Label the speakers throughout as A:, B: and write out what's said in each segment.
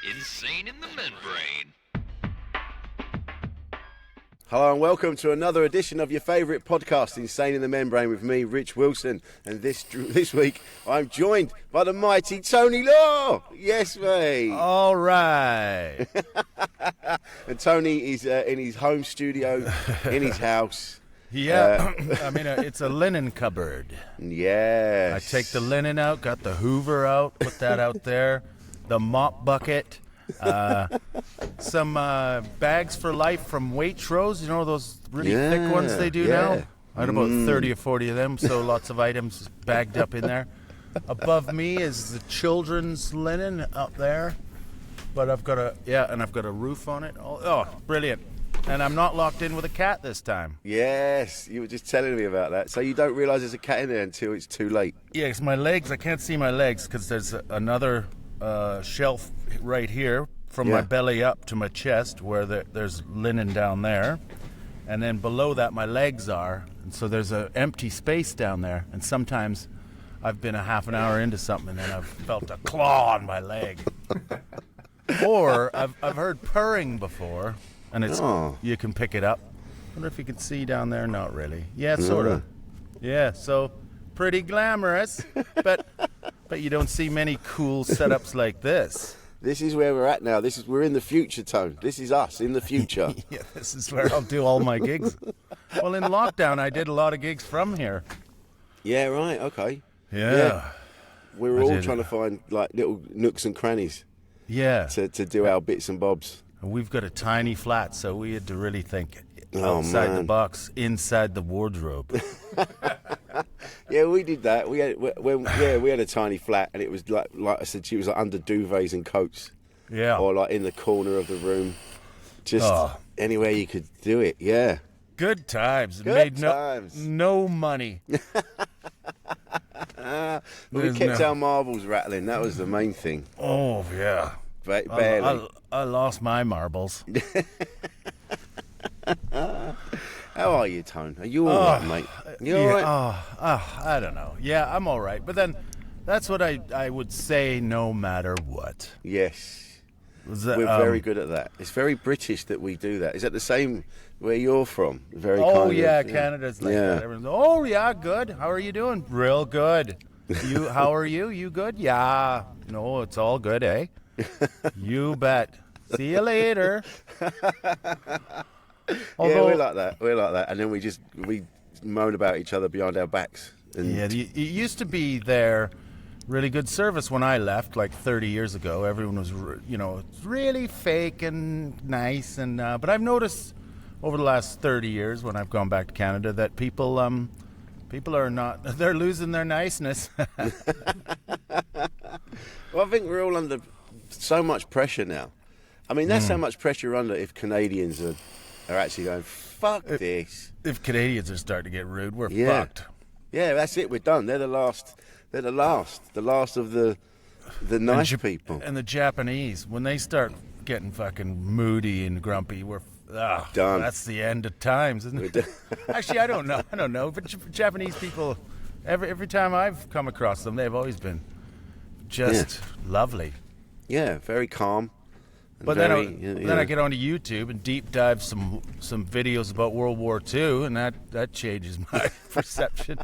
A: Insane in the membrane.
B: Hello and welcome to another edition of your favourite podcast, Insane in the Membrane, with me, Rich Wilson. And this week, I'm joined by the mighty Tony Law. Yes, mate.
C: All right.
B: And Tony is in his home studio, in his house.
C: Yeah, I mean, it's a linen cupboard.
B: Yes.
C: I take the linen out, got the Hoover out, put that out there, the mop bucket, some bags for life from Waitrose, you know, those really thick ones they do now? I had about 30 or 40 of them, so lots of items bagged up in there. Above me is the children's linen up there, but I've got a roof on it. Oh, brilliant. And I'm not locked in with a cat this time.
B: Yes, you were just telling me about that. So you don't realise there's a cat in there until it's too late.
C: Yeah, it's my legs. I can't see my legs because there's another shelf right here from my belly up to my chest where there's linen down there. And then below that, my legs are. And so there's an empty space down there. And sometimes I've been a half an hour into something and I've felt a claw on my leg. Or I've heard purring before. And it's you can pick it up. Wonder if you can see down there. Not really. Yeah, sort of. Yeah, so pretty glamorous, but you don't see many cool setups like this.
B: This is where we're at now. We're in the future, Tone. This is us in the future.
C: Yeah, this is where I'll do all my gigs. Well, in lockdown, I did a lot of gigs from here.
B: Yeah, right. Okay.
C: Yeah.
B: We were all trying to find like little nooks and crannies.
C: Yeah.
B: To do our bits and bobs.
C: We've got a tiny flat, so we had to really think outside the box, inside the wardrobe.
B: Yeah, we did that. We had a tiny flat, and it was like I said, she was like under duvets and coats.
C: Yeah.
B: Or like in the corner of the room, just anywhere you could do it. Yeah.
C: Good times.
B: Good times.
C: No money.
B: We kept our marbles rattling. That was the main thing.
C: Oh yeah.
B: Barely.
C: I lost my marbles.
B: How are you, Tone? Are you all right, mate? You all right?
C: I don't know. Yeah, I'm all right. But then that's what I would say no matter what.
B: Yes.
C: We're
B: very good at that. It's very British that we do that. Is that the same where you're from? Very
C: Canada's like that. Everyone's, good. How are you doing? Real good. How are you? You good? Yeah. No, it's all good, eh? You bet. See you later.
B: We're like that. And then we moan about each other behind our backs. And
C: it used to be there. Really good service when I left, like 30 years ago. Everyone was, really fake and nice. And but I've noticed over the last 30 years, when I've gone back to Canada, that people are not. They're losing their niceness.
B: Well, I think we're all under so much pressure now. I mean, that's how much pressure you're under if Canadians are actually going, fuck this.
C: If Canadians are starting to get rude, we're fucked.
B: Yeah, that's it. We're done. They're the last. They're the last of the nice people.
C: And the Japanese, when they start getting fucking moody and grumpy, we're done. That's the end of times, isn't it? Actually, I don't know. But Japanese people, every time I've come across them, they've always been just lovely.
B: Yeah, very calm.
C: But then I get onto YouTube and deep dive some videos about World War II, and that changes my perception.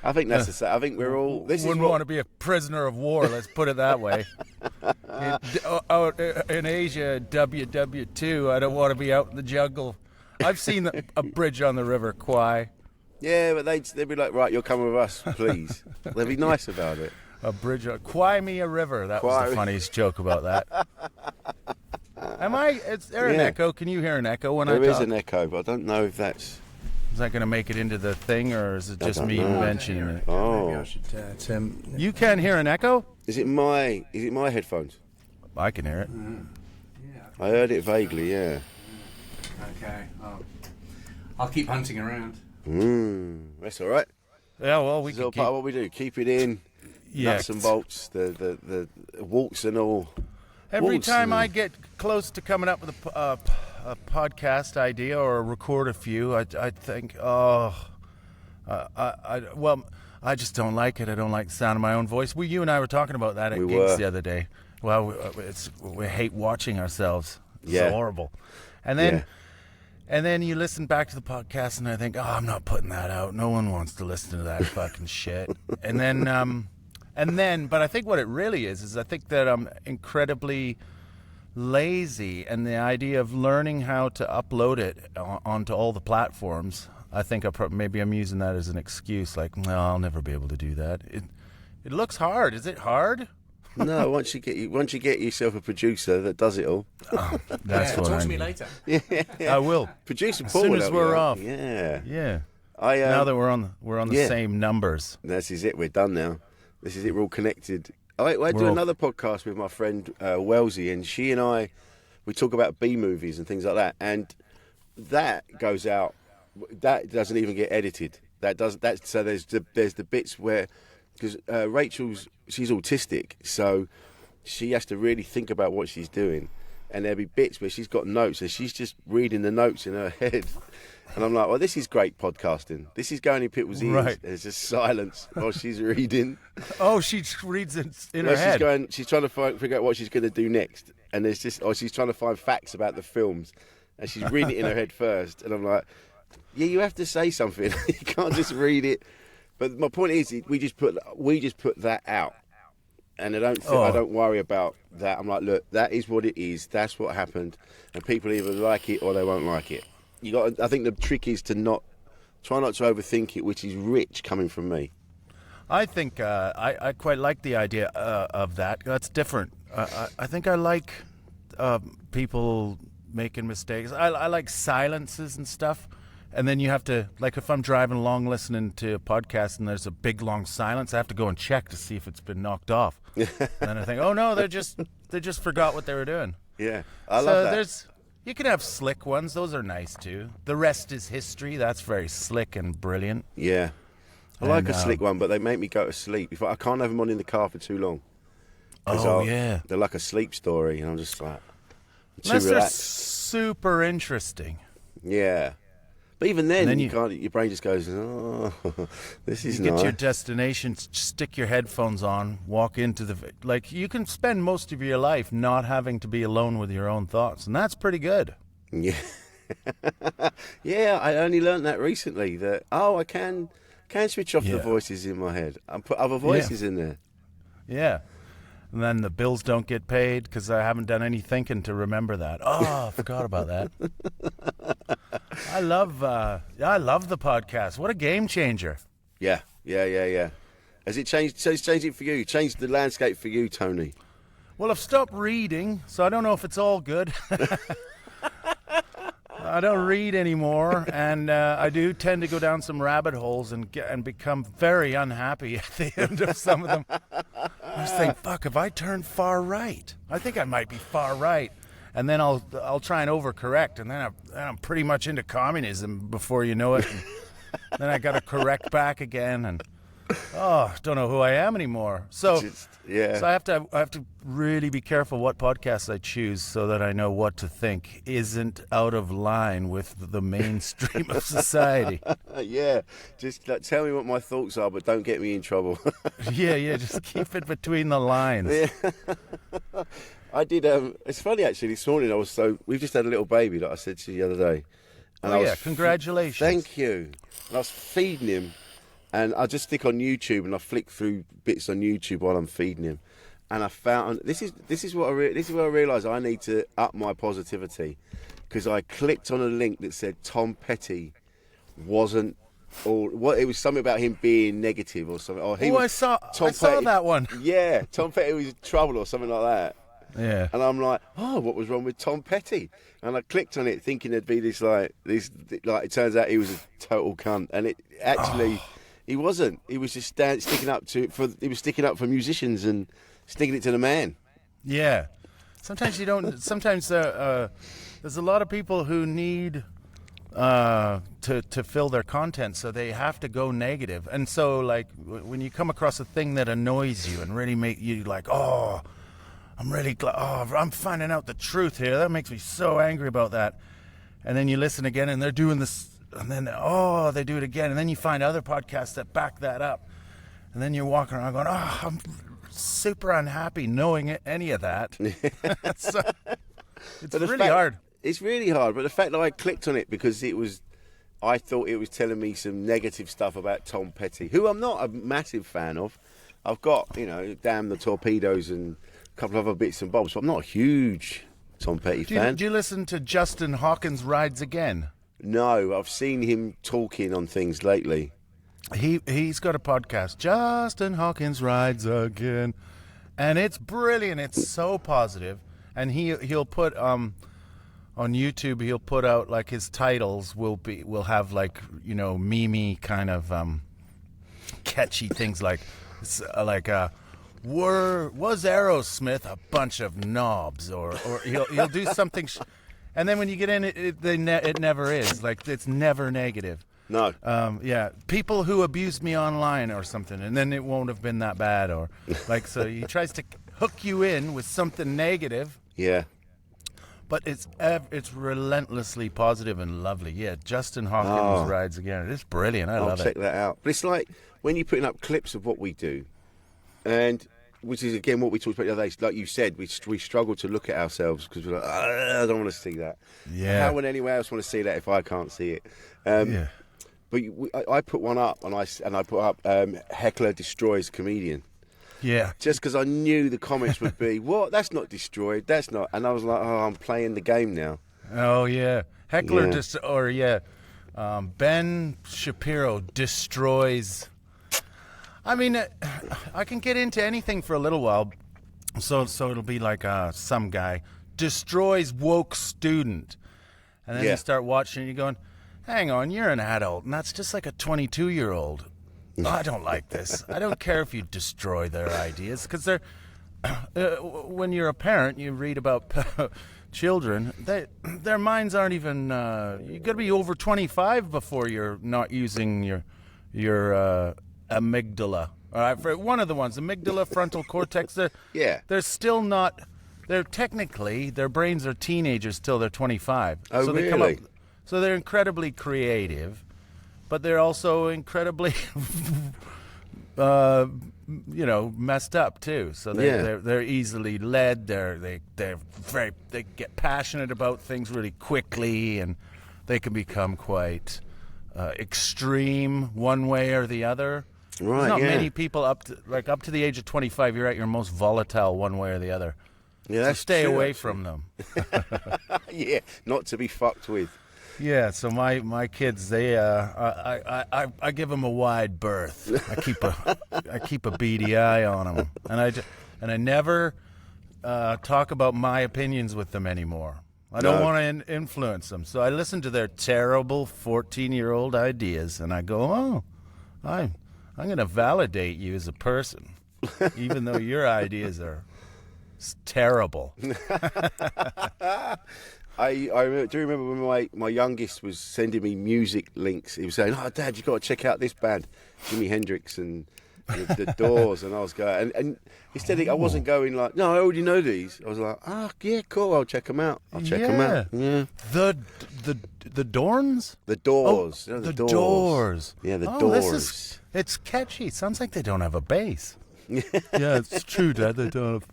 B: I think that's the same. I think we're all.
C: Wouldn't want to be a prisoner of war. Let's put it that way. In Asia, WW2, I don't want to be out in the jungle. I've seen a bridge on the River Kwai.
B: Yeah, but they'd be like, right, you're coming with us, please. They'd be nice about it.
C: A bridge, Kwai me a river. That was the funniest joke about that. Is there an echo? Can you hear an echo when I talk?
B: There is an echo, but I don't know if that's...
C: Is that going to make it into the thing, or is it just me mentioning it?
B: Oh.
D: Maybe I should,
C: You can't hear an echo?
B: Is it my headphones?
C: I can hear it.
D: Yeah.
B: I heard it vaguely, yeah.
D: Okay. I'll keep hunting around.
B: That's all right.
C: Yeah, well, we
B: It's
C: can
B: all part of what we do. Keep it in. Nuts and bolts, the waltz and all.
C: Every time I get close to coming up with a podcast idea or record a few, I think, I I just don't like it. I don't like the sound of my own voice. You and I were talking about that at gigs the other day. Well, we hate watching ourselves. It's so horrible. And then you listen back to the podcast, and I think, I'm not putting that out. No one wants to listen to that fucking shit. And then, but I think what it really is I think that I'm incredibly lazy, and the idea of learning how to upload it onto all the platforms, I think maybe I'm using that as an excuse. Like, no, I'll never be able to do that. It looks hard. Is it hard?
B: No, once you get yourself a producer that does it all.
C: Oh, that's what
D: talk
C: I
D: to me
C: need.
D: later.
C: I will.
B: Producer
C: As
B: Paul.
C: soon as we're off.
B: Yeah.
C: Yeah.
B: Now
C: that we're on the same numbers.
B: This is it. We're done now. This is it. We're all connected. I do another podcast with my friend Wellesley, and she and I, we talk about B movies and things like that, and that goes out. That doesn't even get edited. So there's the bits where, because she's autistic, so she has to really think about what she's doing, and there'll be bits where she's got notes and she's just reading the notes in her head, and I'm like, well, this is great podcasting. This is going in people's ears.
C: Right.
B: There's just silence while she's reading.
C: Oh, she reads it in her head.
B: She's trying to figure out what she's going to do next, and she's trying to find facts about the films, and she's reading it in her head first, and I'm like, yeah, you have to say something. You can't just read it. But my point is, we just put that out, and I don't worry about that. I'm like, look, that is what it is. That's what happened, and people either like it or they won't like it. I think the trick is to try not to overthink it, which is rich coming from me.
C: I think I quite like the idea of that. That's different. I think I like people making mistakes. I like silences and stuff. And then you have to, like, if I'm driving along listening to a podcast and there's a big long silence, I have to go and check to see if it's been knocked off. And then I think, oh no, they just forgot what they were doing.
B: Yeah, I love that.
C: You can have slick ones; those are nice too. The rest is history. That's very slick and brilliant.
B: Yeah, I like a slick one, but they make me go to sleep. I can't have them on in the car for too long.
C: Yeah,
B: they're like a sleep story, and I'm just like,
C: unless
B: too
C: they're
B: relaxed.
C: super interesting.
B: Yeah. But even then,
C: you
B: can't. Your brain just goes, "Oh, this is
C: You
B: nice."
C: get to your destination, stick your headphones on, walk into like you can spend most of your life not having to be alone with your own thoughts, and that's pretty good.
B: Yeah, yeah. I only learned that recently. That I can switch off the voices in my head and put other voices in there.
C: Yeah. And then the bills don't get paid because I haven't done any thinking to remember that. Oh, I forgot about that. I love the podcast. What a game changer.
B: Yeah. Has it changed? So it's changed it for you. Changed the landscape for you, Tony.
C: Well, I've stopped reading, so I don't know if it's all good. I don't read anymore, and I do tend to go down some rabbit holes and become very unhappy at the end of some of them. I just think, fuck, if I turn far right, I think I might be far right, and then I'll try and overcorrect, and then I'm pretty much into communism before you know it. And then I got to correct back again, and don't know who I am anymore. So I have to really be careful what podcasts I choose so that I know what to think isn't out of line with the mainstream of society.
B: Yeah, just tell me what my thoughts are, but don't get me in trouble.
C: Yeah, just keep it between the lines.
B: Yeah. I did. It's funny actually. This morning we've just had a little baby, like I said to you the other day. And
C: congratulations.
B: Thank you. And I was feeding him. And I just stick on YouTube and I flick through bits on YouTube while I'm feeding him, and I found this is where I realised I need to up my positivity, because I clicked on a link that said Tom Petty wasn't, or what, it was something about him being negative or something.
C: I saw that one.
B: Yeah, Tom Petty was in trouble or something like that.
C: Yeah.
B: And I'm like, what was wrong with Tom Petty? And I clicked on it thinking there'd be this it turns out he was a total cunt, and it actually. He wasn't. He was just sticking up for musicians and sticking it to the man.
C: Yeah. Sometimes you don't. Sometimes there's a lot of people who need to fill their content, so they have to go negative. And so, like, when you come across a thing that annoys you and really make you like, I'm finding out the truth here. That makes me so angry about that. And then you listen again, and they're doing this. And then, they do it again. And then you find other podcasts that back that up. And then you're walking around going, oh, I'm super unhappy knowing any of that. So, it's really hard.
B: It's really hard, but the fact that I clicked on it because I thought it was telling me some negative stuff about Tom Petty, who I'm not a massive fan of. I've got, Damn the Torpedoes and a couple of other bits and bobs, but I'm not a huge Tom Petty fan.
C: Do you listen to Justin Hawkins Rides Again?
B: No, I've seen him talking on things lately.
C: He's got a podcast, Justin Hawkins Rides Again, and it's brilliant. It's so positive, and he'll put on YouTube, he'll put out like his titles will have like meme kind of catchy things like was Aerosmith a bunch of knobs or he'll do something, and then when you get in it never is, like it's never negative.
B: No.
C: People who abused me online or something, and then it won't have been that bad, or like so he tries to hook you in with something negative.
B: Yeah.
C: But it's relentlessly positive and lovely. Yeah, Justin Hawkins Rides Again. It's brilliant. I love it.
B: I'll check that out. But it's like when you're putting up clips of what we do, and which is again what we talked about the other day. Like you said, we struggle to look at ourselves because we're like, I don't want to see that.
C: Yeah.
B: How would anyone else want to see that if I can't see it? Yeah. But I put one up, and I put up Heckler destroys comedian.
C: Yeah.
B: Just because I knew the comments would be, what? That's not destroyed. That's not. And I was like, oh, I'm playing the game now.
C: Oh, yeah. Heckler, Ben Shapiro destroys. I mean, I can get into anything for a little while. So it'll be like some guy destroys woke student. And then you start watching and you're going, hang on, you're an adult. And that's just like a 22-year-old. Oh, I don't like this. I don't care if you destroy their ideas, because they're when you're a parent, you read about children. Their minds aren't even. You got to be over 25 before you're not using your amygdala. All right, for one of the ones, amygdala, frontal cortex. They're still not. They're technically their brains are teenagers till they're 25.
B: Oh,
C: so
B: really?
C: They come up, so they're incredibly creative. But they're also incredibly, messed up too. So they're easily led. They get passionate about things really quickly, and they can become quite extreme one way or the other.
B: Right.
C: There's not many people up to the age of 25. You're at your most volatile one way or the other.
B: Yeah,
C: so stay away from them.
B: Yeah, not to be fucked with.
C: Yeah, so my kids, they I give them a wide berth. I keep a beady eye on them, and I never talk about my opinions with them anymore. I don't want to influence them, so I listen to their terrible 14-year-old ideas, and I go, oh, I'm going to validate you as a person, even though your ideas are terrible.
B: I do remember when my youngest was sending me music links. He was saying, "Oh, Dad, you got to check out this band, Jimi Hendrix and the Doors." And I was going, and instead I wasn't going like, "No, I already know these." I was like, "Ah, yeah, cool. I'll check them out. I'll check them out." Yeah.
C: The Dorns?
B: The Doors.
C: Oh, the Doors.
B: Yeah, the Doors.
C: It's catchy. It sounds like they don't have a bass. Yeah, it's true, Dad. They don't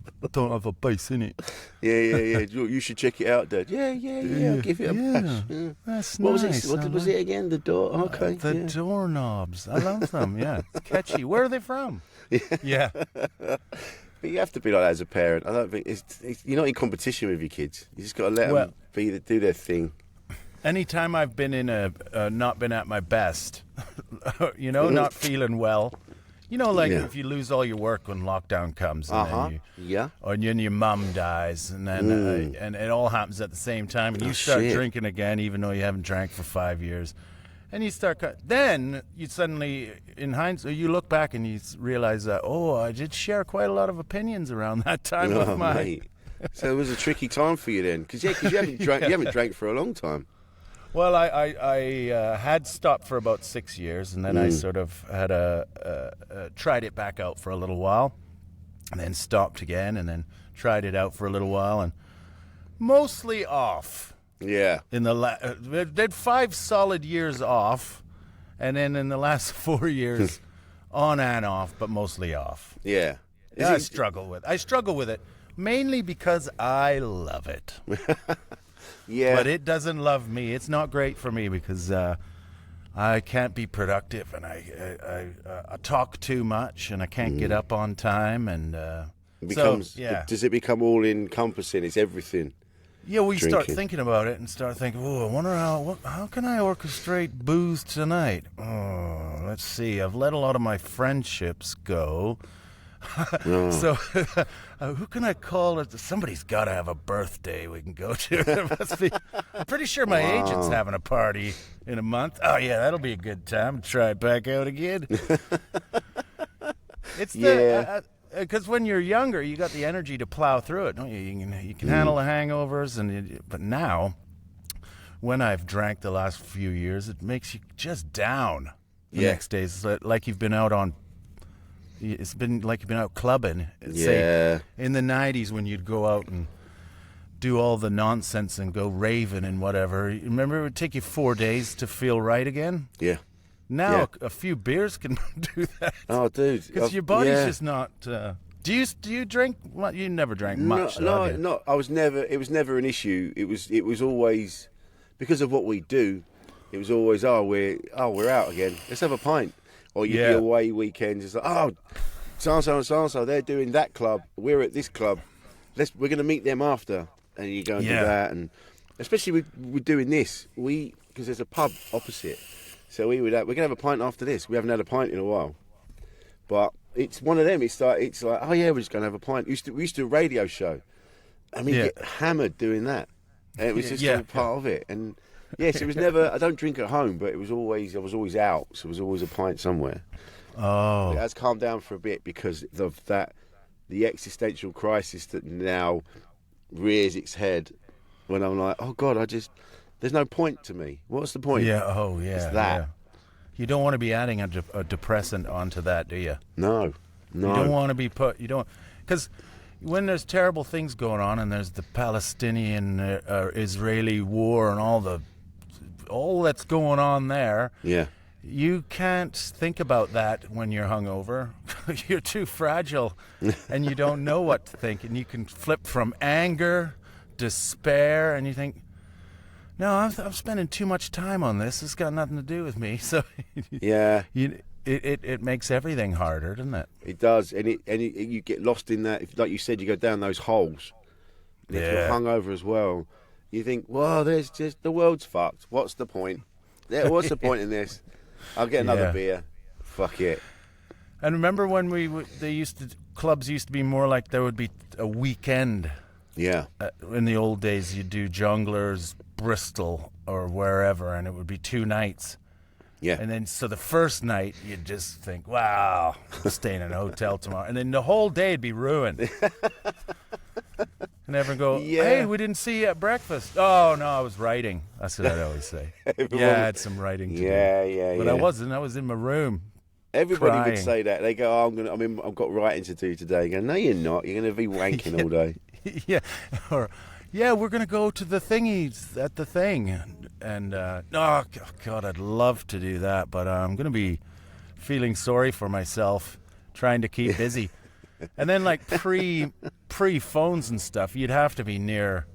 C: have a bass in it.
B: Yeah. You should check it out, Dad. Yeah. I'll give it a bash. Yeah.
C: That's
B: what
C: nice.
B: Was it? What was it again? The door. Okay.
C: The doorknobs. I love them. Yeah, it's catchy. Where are they from? Yeah.
B: But you have to be like that as a parent. I don't think you're not in competition with your kids. You just got to let them do their thing.
C: Anytime I've been not been at my best, not feeling well. If you lose all your work when lockdown comes, and then your mum dies, and then and it all happens at the same time, and you start drinking again, even though you haven't drank for 5 years, and you start. Then you suddenly, in hindsight, you look back and you realize that I did share quite a lot of opinions around that time with my.
B: Mate. So it was a tricky time for you then, because you haven't drank. You haven't drank for a long time.
C: Well, I had stopped for about 6 years, and then I sort of had tried it back out for a little while, and then stopped again, and then tried it out for a little while, and mostly off.
B: Yeah.
C: Did 5 solid years off, and then in the last 4 years, On and off, but mostly off.
B: Yeah.
C: I struggle with it mainly because I love it.
B: Yeah.
C: But it doesn't love me. It's not great for me because I can't be productive, and I talk too much, and I can't get up on time, and
B: It becomes,
C: yeah.
B: Does it become all encompassing? It's everything.
C: Yeah, we start
B: Drinking.
C: thinking about it and start thinking, oh, I wonder how can I orchestrate booze tonight? Oh, let's see. I've let a lot of my friendships go. So who can I call? Somebody's got to have a birthday we can go to. I'm pretty sure my agent's having a party in a month. Oh, yeah, that'll be a good time. Try it back out again. It's because when you're younger, you got the energy to plow through it, don't you? You can handle the hangovers, but now, when I've drank the last few years, it makes you just down the next day. It's like you've been out on. It's been like you've been out clubbing. Say, in the 90s when you'd go out and do all the nonsense and go raving and whatever. Remember, it would take you 4 days to feel right again?
B: Yeah.
C: Now a few beers can do that.
B: Oh, dude.
C: Because your body's just not. Do you drink? Well, you never drank much.
B: No. I was never. It was never an issue. It was always because of what we do. It was always we're out again. Let's have a pint. Or you'd be away weekends. It's like so and so they're doing that club. We're at this club. We're going to meet them after, and you go and do that. And especially with doing this, because there's a pub opposite. So we're going to have a pint after this. We haven't had a pint in a while. But it's one of them. It's like, oh yeah, we're just going to have a pint. We used to do a radio show. I mean, get hammered doing that. And it was just all part of it. And yes, it was never, I don't drink at home, but I was always out. So it was always a pint somewhere.
C: Oh.
B: It has calmed down for a bit because of that, the existential crisis that now rears its head when I'm like, oh God, there's no point to me. What's the point?
C: Yeah,
B: It's that.
C: Yeah. You don't want to be adding a depressant onto that, do you?
B: No.
C: You don't want to be because when there's terrible things going on and there's the Palestinian Israeli war and all that's going on there.
B: Yeah.
C: You can't think about that when you're hungover. You're too fragile and you don't know what to think, and you can flip from anger, despair, and you think, no, I'm spending too much time on this. It's got nothing to do with me. So it makes everything harder, doesn't it?
B: It does, and you get lost in that. Like you said, you go down those holes. And if you're hungover as well, you think, well, there's just the world's fucked. What's the point? What's the point in this? I'll get another beer. Fuck it.
C: And remember when clubs used to be more like there would be a weekend.
B: Yeah.
C: In the old days, you'd do Jongleurs, Bristol, or wherever, and it would be 2 nights.
B: Yeah.
C: And then, so the first night, you'd just think, wow, I'm staying in a hotel tomorrow. And then the whole day would be ruined. And everyone go, hey, we didn't see you at breakfast. Oh, no, I was writing. That's what I'd always say. I had some writing to do.
B: Yeah.
C: But I wasn't. I was in my room.
B: Everybody
C: crying.
B: would say that. They go, I've got writing to do today. You go, no, you're not. You're going to be wanking all day.
C: Yeah. Or, we're going to go to the thingies at the thing. And, oh, God, I'd love to do that. But I'm going to be feeling sorry for myself trying to keep busy. And then, like, pre-phones and stuff, you'd have to be near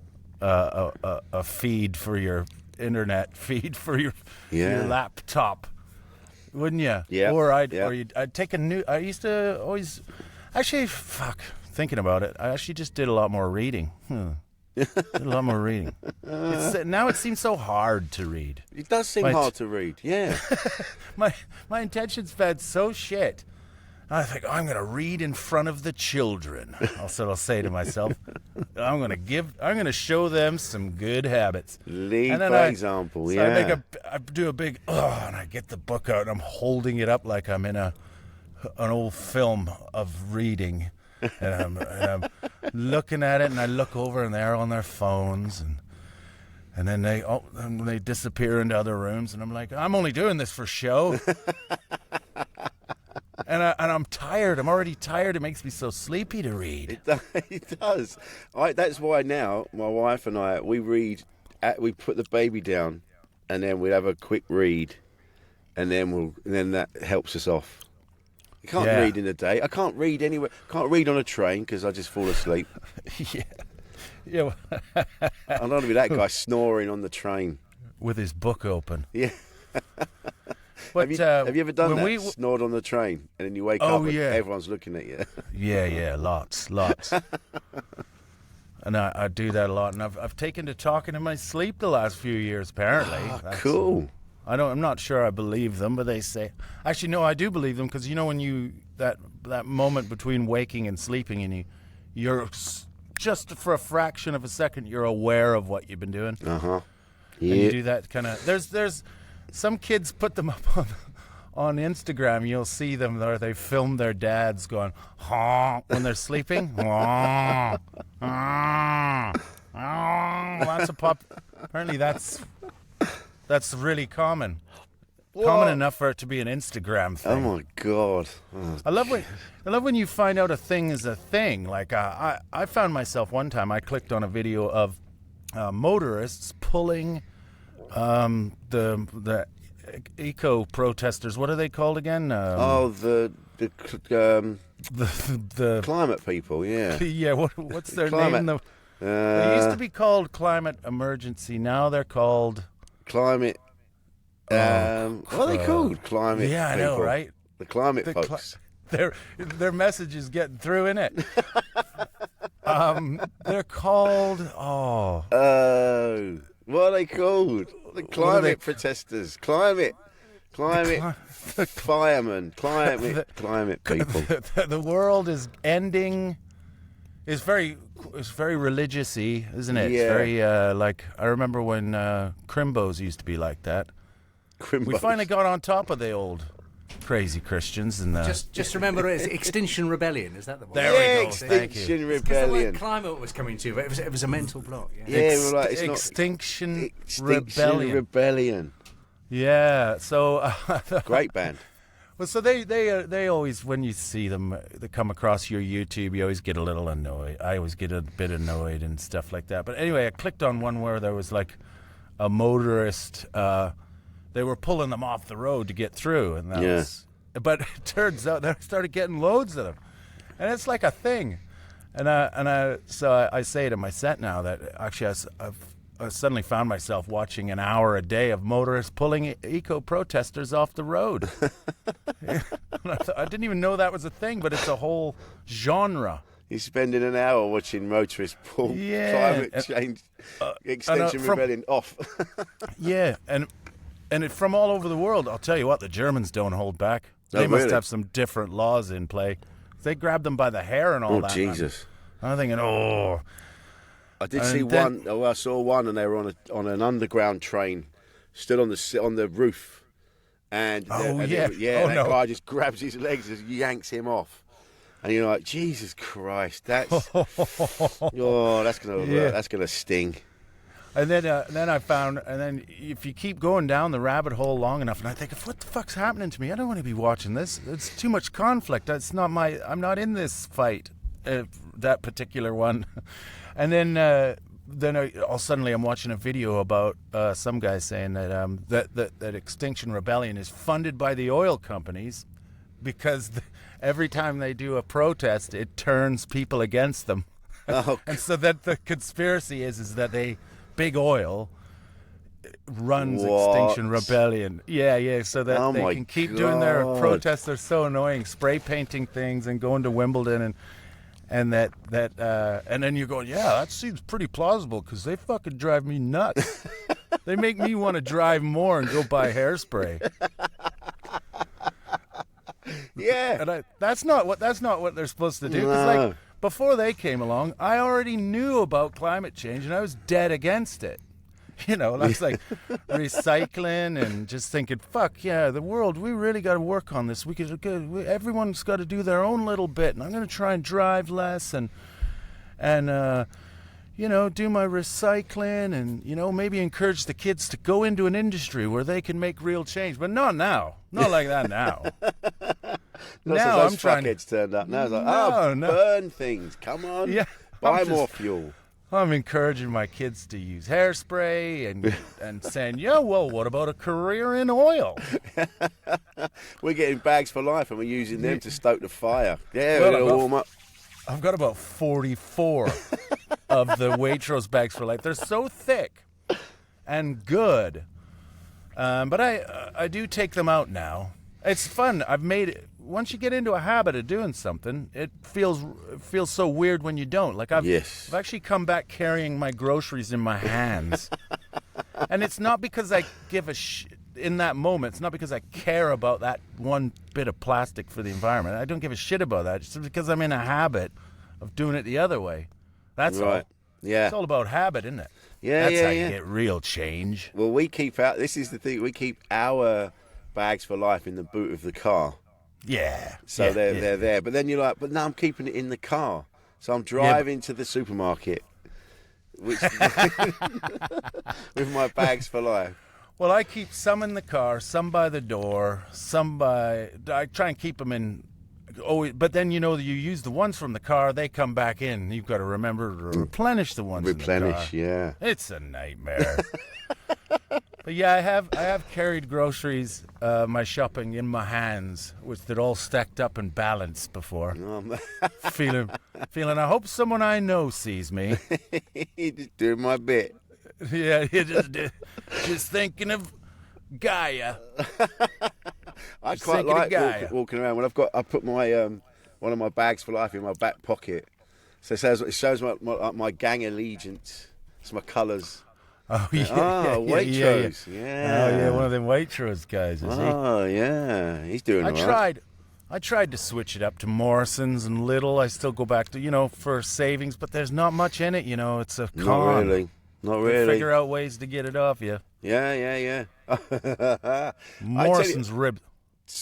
C: a feed for your internet, feed for your laptop, wouldn't you?
B: Yeah.
C: Or I'd take I used to always, actually, thinking about it, I actually just did a lot more reading. Did a lot more reading. Now it seems so hard to read.
B: It does seem hard to read, yeah.
C: My attention span's so shit. I think, I'm going to read in front of the children. That's what I'll say to myself. I'm going to show them some good habits.
B: Lead by example,
C: so I do a big, and I get the book out and I'm holding it up like I'm in an old film of reading. And I'm looking at it, and I look over and they're on their phones, and then they disappear into other rooms, and I'm like, I'm only doing this for show. And I'm tired. I'm already tired. It makes me so sleepy to read.
B: It does. That's why now my wife and I, we read. We put the baby down, and then we have a quick read, and then that helps us off. You can't
C: Yeah.
B: read in the day. I can't read anywhere. Can't read on a train because I just fall asleep.
C: Yeah. Yeah.
B: I don't want to be that guy snoring on the train.
C: With his book open.
B: Yeah.
C: But,
B: have you ever done
C: when
B: that? Snored on the train and then you wake
C: Oh,
B: up and
C: yeah.
B: everyone's looking at you.
C: Yeah, lots. And I do that a lot, and I've taken to talking in my sleep the last few years. Apparently,
B: Cool.
C: I'm not sure I believe them, but they say. Actually, no, I do believe them because when that moment between waking and sleeping, and you're just for a fraction of a second, you're aware of what you've been doing.
B: Yeah.
C: And you do that kind of. There's some kids put them up on Instagram. You'll see them there. They film their dads going "Honk" when they're sleeping. Honk, honk, honk. Lots of pop. Apparently, that's really common. Common enough for it to be an Instagram thing.
B: Oh my God. Oh,
C: I love when you find out a thing is a thing. Like I found myself one time. I clicked on a video of motorists pulling the eco protesters. What are they called again?
B: the climate people. Yeah.
C: Yeah. What's their
B: Climate.
C: name? They used to be called Climate Emergency. Now they're called
B: Climate. What are they called? Climate.
C: Yeah, I know,
B: people.
C: right?
B: The climate folks.
C: Their message is getting through, innit? They're called
B: What are they called? The climate protesters. Climate firemen. Climate people.
C: The world is ending. It's very religious-y, isn't it?
B: Yeah.
C: It's very like I remember when Crimbos used to be like that. We
B: Crimbos.
C: finally got on top of the old crazy Christians and
D: Just remember, it's Extinction Rebellion. Is that the one?
C: There we go.
B: Extinction
D: Because the word
B: Rebellion.
D: climate was coming to, but it was a mental block. Yeah.
B: Yeah, we're like, it's not
C: Extinction
B: Extinction Rebellion.
C: Yeah. So
B: Great band.
C: well, so they always, when you see them, they come across your YouTube, you always get a little annoyed. I always get a bit annoyed and stuff like that. But anyway, I clicked on one where there was like a motorist. They were pulling them off the road to get through, and that was. But it turns out they started getting loads of them, and it's like a thing. So I say to my set now that actually I suddenly found myself watching an hour a day of motorists pulling eco protesters off the road. I didn't even know that was a thing, but it's a whole genre.
B: You're spending an hour watching motorists pull climate change, Extinction Rebellion off.
C: Yeah, and from all over the world. I'll tell you what, the Germans don't hold back.
B: Oh,
C: They must
B: really?
C: have some different laws in play. They grab them by the hair and all
B: Oh,
C: that.
B: Jesus.
C: I'm thinking,
B: I did see one. Oh, I saw one, and they were on an underground train, stood on the roof, and that guy just grabs his legs and yanks him off, and you're like, Jesus Christ, that's gonna sting.
C: And then I found, and then if you keep going down the rabbit hole long enough, and I think, what the fuck's happening to me? I don't want to be watching this. It's too much conflict. I'm not in this fight, that particular one. And then all suddenly I'm watching a video about some guy saying that Extinction Rebellion is funded by the oil companies because every time they do a protest, it turns people against them.
B: Oh,
C: And so that the conspiracy is that Big Oil runs
B: What?
C: Extinction Rebellion. Yeah, so that they
B: my
C: can keep doing their
B: God.
C: protests. They're so annoying, spray painting things and going to Wimbledon and that and then you're going, yeah, that seems pretty plausible because they fucking drive me nuts. They make me want to drive more and go buy hairspray.
B: yeah.
C: And that's not what they're supposed to do. 'Cause
B: No.
C: like before they came along, I already knew about climate change and I was dead against it. I was like recycling and just thinking, fuck yeah, the world, we really got to work on this. Everyone's got to do their own little bit, and I'm going to try and drive less and do my recycling and, maybe encourage the kids to go into an industry where they can make real change. But not now. Not like that now. Now I'm trying to...
B: Fuckheads turned up. Now it's like,
C: No.
B: burn things. Come on.
C: Yeah,
B: Buy
C: I'm
B: more
C: just-
B: fuel.
C: I'm encouraging my kids to use hairspray and saying, yeah, well, what about a career in oil?
B: We're getting bags for life and we're using them to stoke the fire. Yeah,
C: Well,
B: we're going to warm up.
C: I've got about 44 of the Waitrose bags for life. They're so thick and good. But I do take them out now. It's fun. I've made it. Once you get into a habit of doing something, it feels so weird when you don't. Like I've actually come back carrying my groceries in my hands. And it's not because I give a in that moment. It's not because I care about that one bit of plastic for the environment. I don't give a shit about that. It's because I'm in a habit of doing it the other way. That's
B: right.
C: all.
B: Yeah.
C: It's all about habit, isn't it?
B: Yeah,
C: That's how
B: yeah.
C: you get real change.
B: Well, we keep out. This is the thing. We keep our bags for life in the boot of the car.
C: Yeah.
B: So they're there. But then you're like, but no, I'm keeping it in the car. So I'm driving to the supermarket with my bags for life.
C: Well, I keep some in the car, some by the door, I try and keep them in. Oh, but then you use the ones from the car, they come back in. You've got to remember to replenish the ones in the car.
B: Yeah.
C: It's a nightmare. But yeah, I have carried groceries, my shopping in my hands, with it all stacked up and balanced before. feeling. I hope someone I know sees me.
B: Just doing my bit.
C: Yeah, just thinking of Gaia.
B: I quite like walking around when I put my one of my bags for life in my back pocket. So it shows my gang allegiance. It's my colours.
C: Oh yeah,
B: Waitrose.
C: Yeah.
B: Yeah.
C: Oh yeah, one of them Waitrose guys, is he?
B: Oh yeah, he's doing all right.
C: I tried to switch it up to Morrison's and Lidl. I still go back to for savings, but there's not much in it. It's a con.
B: Not really.
C: Figure out ways to get it off you.
B: Yeah.
C: Morrison's rib.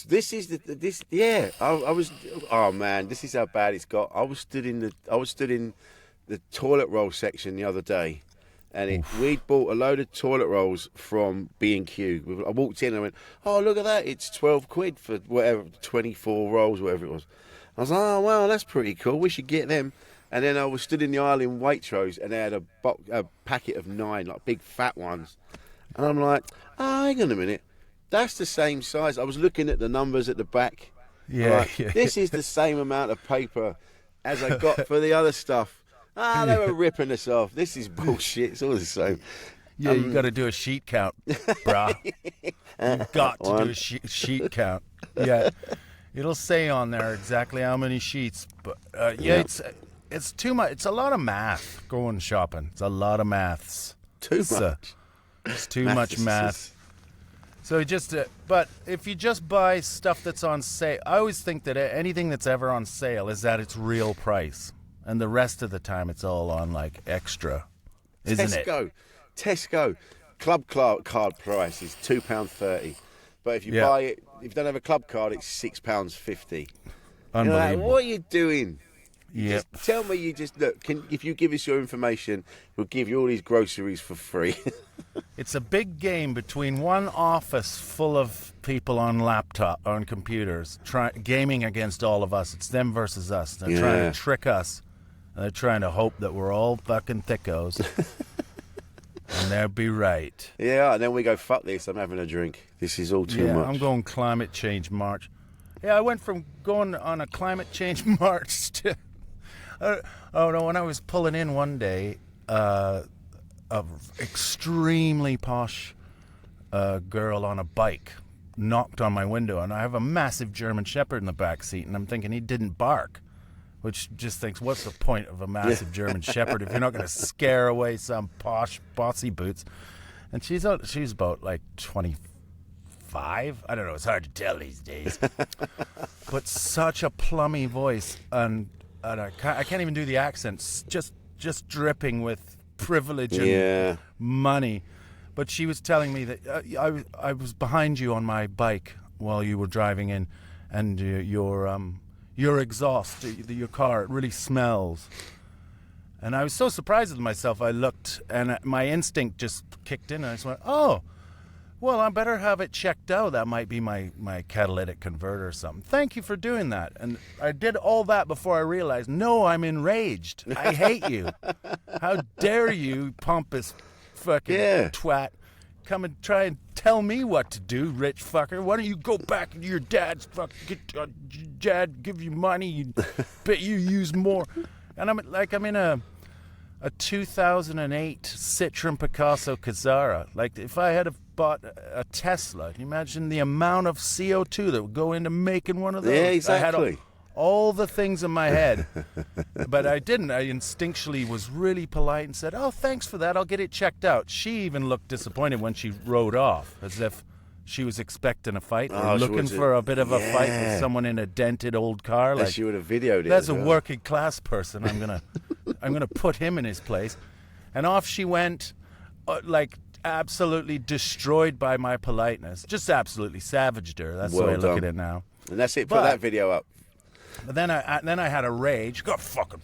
B: This is this. Yeah, I was. Oh man, this is how bad it's got. I was stood in the toilet roll section the other day. And we'd bought a load of toilet rolls from B&Q. I walked in and I went, oh, look at that. It's 12 quid for whatever, 24 rolls, whatever it was. I was like, oh, well, that's pretty cool. We should get them. And then I was stood in the aisle in Waitrose and they had a packet of 9, like big fat ones. And I'm like, oh, hang on a minute. That's the same size. I was looking at the numbers at the back.
C: Yeah.
B: Like, this is the same amount of paper as I got for the other stuff. They were ripping us off. This is bullshit. It's all the same.
C: Yeah, you got to do a sheet count, brah. You've got to do a sheet count. Yeah, it'll say on there exactly how many sheets. But it's too much. It's a lot of math going shopping. It's a lot of maths.
B: Too much.
C: It's too much math. So but if you just buy stuff that's on sale, I always think that anything that's ever on sale is at its real price. And the rest of the time, it's all on, like, extra, isn't it?
B: Tesco. Club card price is £2.30. But if you buy it, if you don't have a club card, it's £6.50.
C: Unbelievable.
B: What are you doing?
C: Yeah.
B: Just tell me look, if you give us your information, we'll give you all these groceries for free.
C: It's a big game between one office full of people on computers, gaming against all of us. It's them versus us. They're trying to trick us. They're trying to hope that we're all fucking thickos. And they'll be right.
B: Yeah, and then we go, fuck this, I'm having a drink. This is all too much.
C: I'm going climate change march. Yeah, I went from going on a climate change march to... when I was pulling in one day, a extremely posh girl on a bike knocked on my window, and I have a massive German Shepherd in the back seat, and I'm thinking he didn't bark. Which just thinks, what's the point of a massive German Shepherd if you're not going to scare away some posh bossy boots? And she's about like 25. I don't know. It's hard to tell these days. But such a plummy voice, and I can't even do the accents. Just dripping with privilege and money. But she was telling me that I was behind you on my bike while you were driving in, and your exhaust, your car, it really smells. And I was so surprised with myself, I looked, and my instinct just kicked in, and I just went, oh, Well, I better have it checked out. That might be my catalytic converter or something. Thank you for doing that. And I did all that before I realized, no, I'm enraged. I hate you. How dare you, pompous fucking twat, come and try and tell me what to do, rich fucker. Why don't you go back to your dad's fucking dad give you money, you bet you use more. And I'm in a 2008 Citroen Picasso Cazzara. Like, if I had bought a Tesla, can you imagine the amount of CO2 that would go into making one of those?
B: Yeah, exactly.
C: I had all the things in my head, but I didn't. I instinctually was really polite and said, "Oh, thanks for that. I'll get it checked out." She even looked disappointed when she rode off, as if she was expecting a fight or looking for a bit of a fight with someone in a dented old car. Like,
B: she would have videoed it.
C: That's a working class person. I'm gonna put him in his place. And off she went, like absolutely destroyed by my politeness. Just absolutely savaged her. That's the way I look at it now.
B: And that's it. Put that video up.
C: But then I had a rage. Go fucking.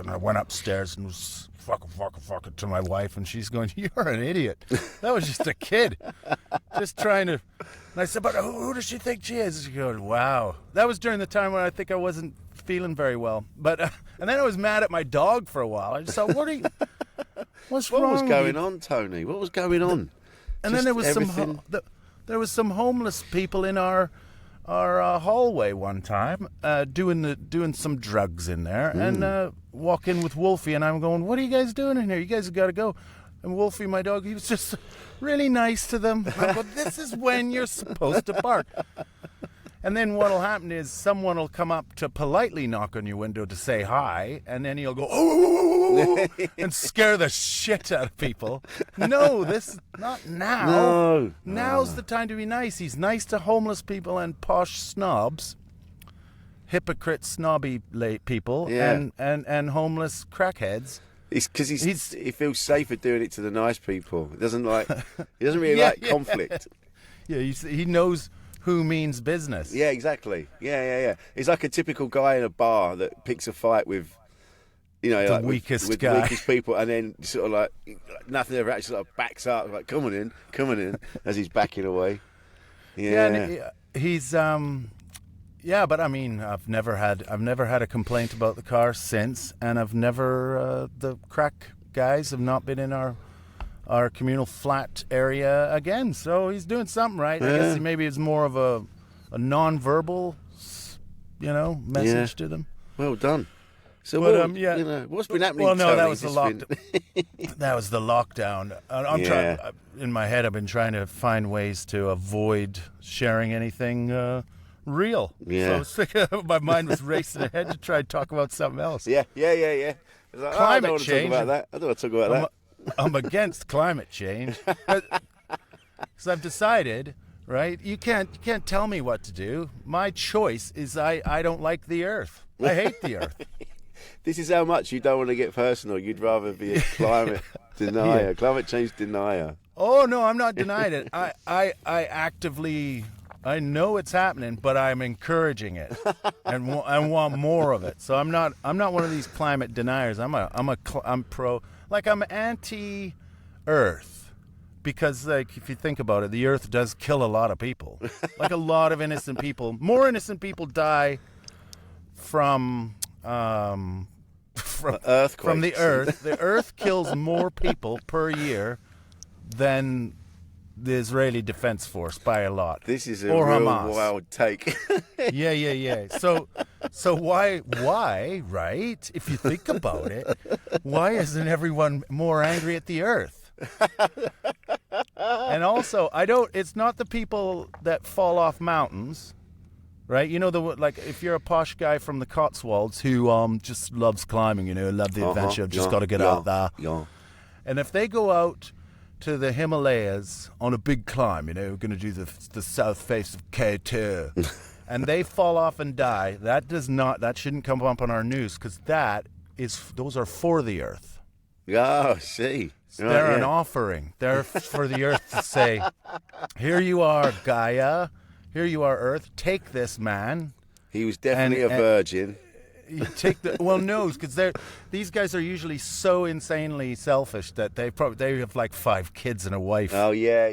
C: I went upstairs and was fucking to my wife, and she's going, "You're an idiot. That was just a kid, just trying to." And I said, "But who does she think she is?" She goes, "Wow." That was during the time when I think I wasn't feeling very well. But and then I was mad at my dog for a while. I just thought, what's wrong?
B: What was going on, Tony? What was going on?
C: And then there was there was some homeless people in our hallway one time, doing some drugs in there, and walk in with Wolfie, and I'm going, "What are you guys doing in here? You guys have got to go." And Wolfie, my dog, he was just really nice to them. I go, "This is when you're supposed to bark." And then what'll happen is someone will come up to politely knock on your window to say hi, and then he'll go, "Oh," and scare the shit out of people. No, not now.
B: No.
C: Now's the time to be nice. He's nice to homeless people and posh snobs, hypocrite snobby people, and homeless crackheads.
B: It's because he feels safer doing it to the nice people. He doesn't really like conflict.
C: Yeah, he knows who means business.
B: Yeah, exactly. Yeah. He's like a typical guy in a bar that picks a fight with,
C: the weakest guy.
B: Weakest people, and then sort of like nothing ever actually sort of backs up, like come on in, as he's backing away. Yeah,
C: and he's but I mean, I've never had a complaint about the car since, and I've never the crack guys have not been in our communal flat area again. So he's doing something right. I guess maybe it's more of a non-verbal, message to them.
B: Well done. So, what's been happening?
C: Well, no,
B: Tony?
C: that was that was the lockdown. I'm trying. In my head, I've been trying to find ways to avoid sharing anything real.
B: Yeah.
C: So my mind was racing ahead to try and talk about something else.
B: Yeah. It's like,
C: Climate
B: I don't want to
C: change.
B: talk about that. I don't want to talk about that.
C: I'm against climate change, because I've decided, right? You can't tell me what to do. My choice is I don't like the Earth. I hate the Earth.
B: This is how much you don't want to get personal. You'd rather be a climate denier, climate change denier.
C: Oh no, I'm not denying it. I actively, I know it's happening, but I'm encouraging it and want more of it. So I'm not one of these climate deniers. I'm pro. Like, I'm anti-Earth, because, like, if you think about it, the Earth does kill a lot of people. Like, a lot of innocent people. More innocent people die from
B: earthquakes.
C: From the Earth. The Earth kills more people per year than the Israeli Defense Force by a lot.
B: This is a
C: or
B: real
C: Hamas.
B: wild take.
C: Yeah. So why, right? If you think about it, why isn't everyone more angry at the Earth? And also, it's not the people that fall off mountains, right? Like, if you're a posh guy from the Cotswolds who just loves climbing, love the adventure, just got to get out there.
B: Yeah.
C: And if they go out to the Himalayas on a big climb, we're going to do the south face of K2, and they fall off and die, that shouldn't come up on our news, because those are for the Earth.
B: Oh, see.
C: They're an offering. They're for the Earth to say, here you are, Gaia, here you are, Earth, take this man.
B: He was definitely a virgin.
C: You take the no, because these guys are usually so insanely selfish that they have like 5 kids and a wife.
B: Oh yeah.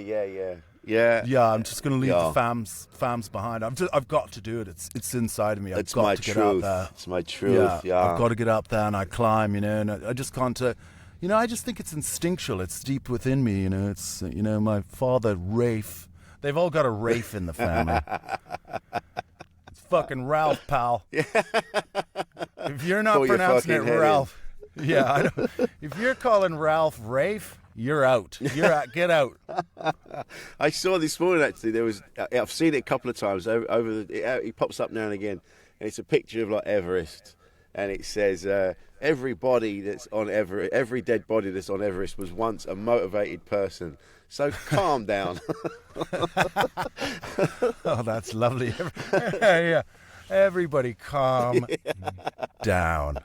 C: Yeah, I'm just gonna leave the fams behind. I've got to do it. It's inside of me.
B: It's my truth. It's my truth. Yeah,
C: I've got to get out there and I climb. And I just can't. I just think it's instinctual. It's deep within me. It's my father Rafe. They've all got a Rafe in the family. It's fucking Ralph, pal. If you're not pronouncing it Ralph, I don't. If you're calling Ralph Rafe, you're out. You're out. Get out.
B: I saw this morning actually. I've seen it a couple of times he pops up now and again, and it's a picture of like Everest, and it says every dead body that's on Everest was once a motivated person. So calm down.
C: Oh, that's lovely. Yeah. Everybody calm down.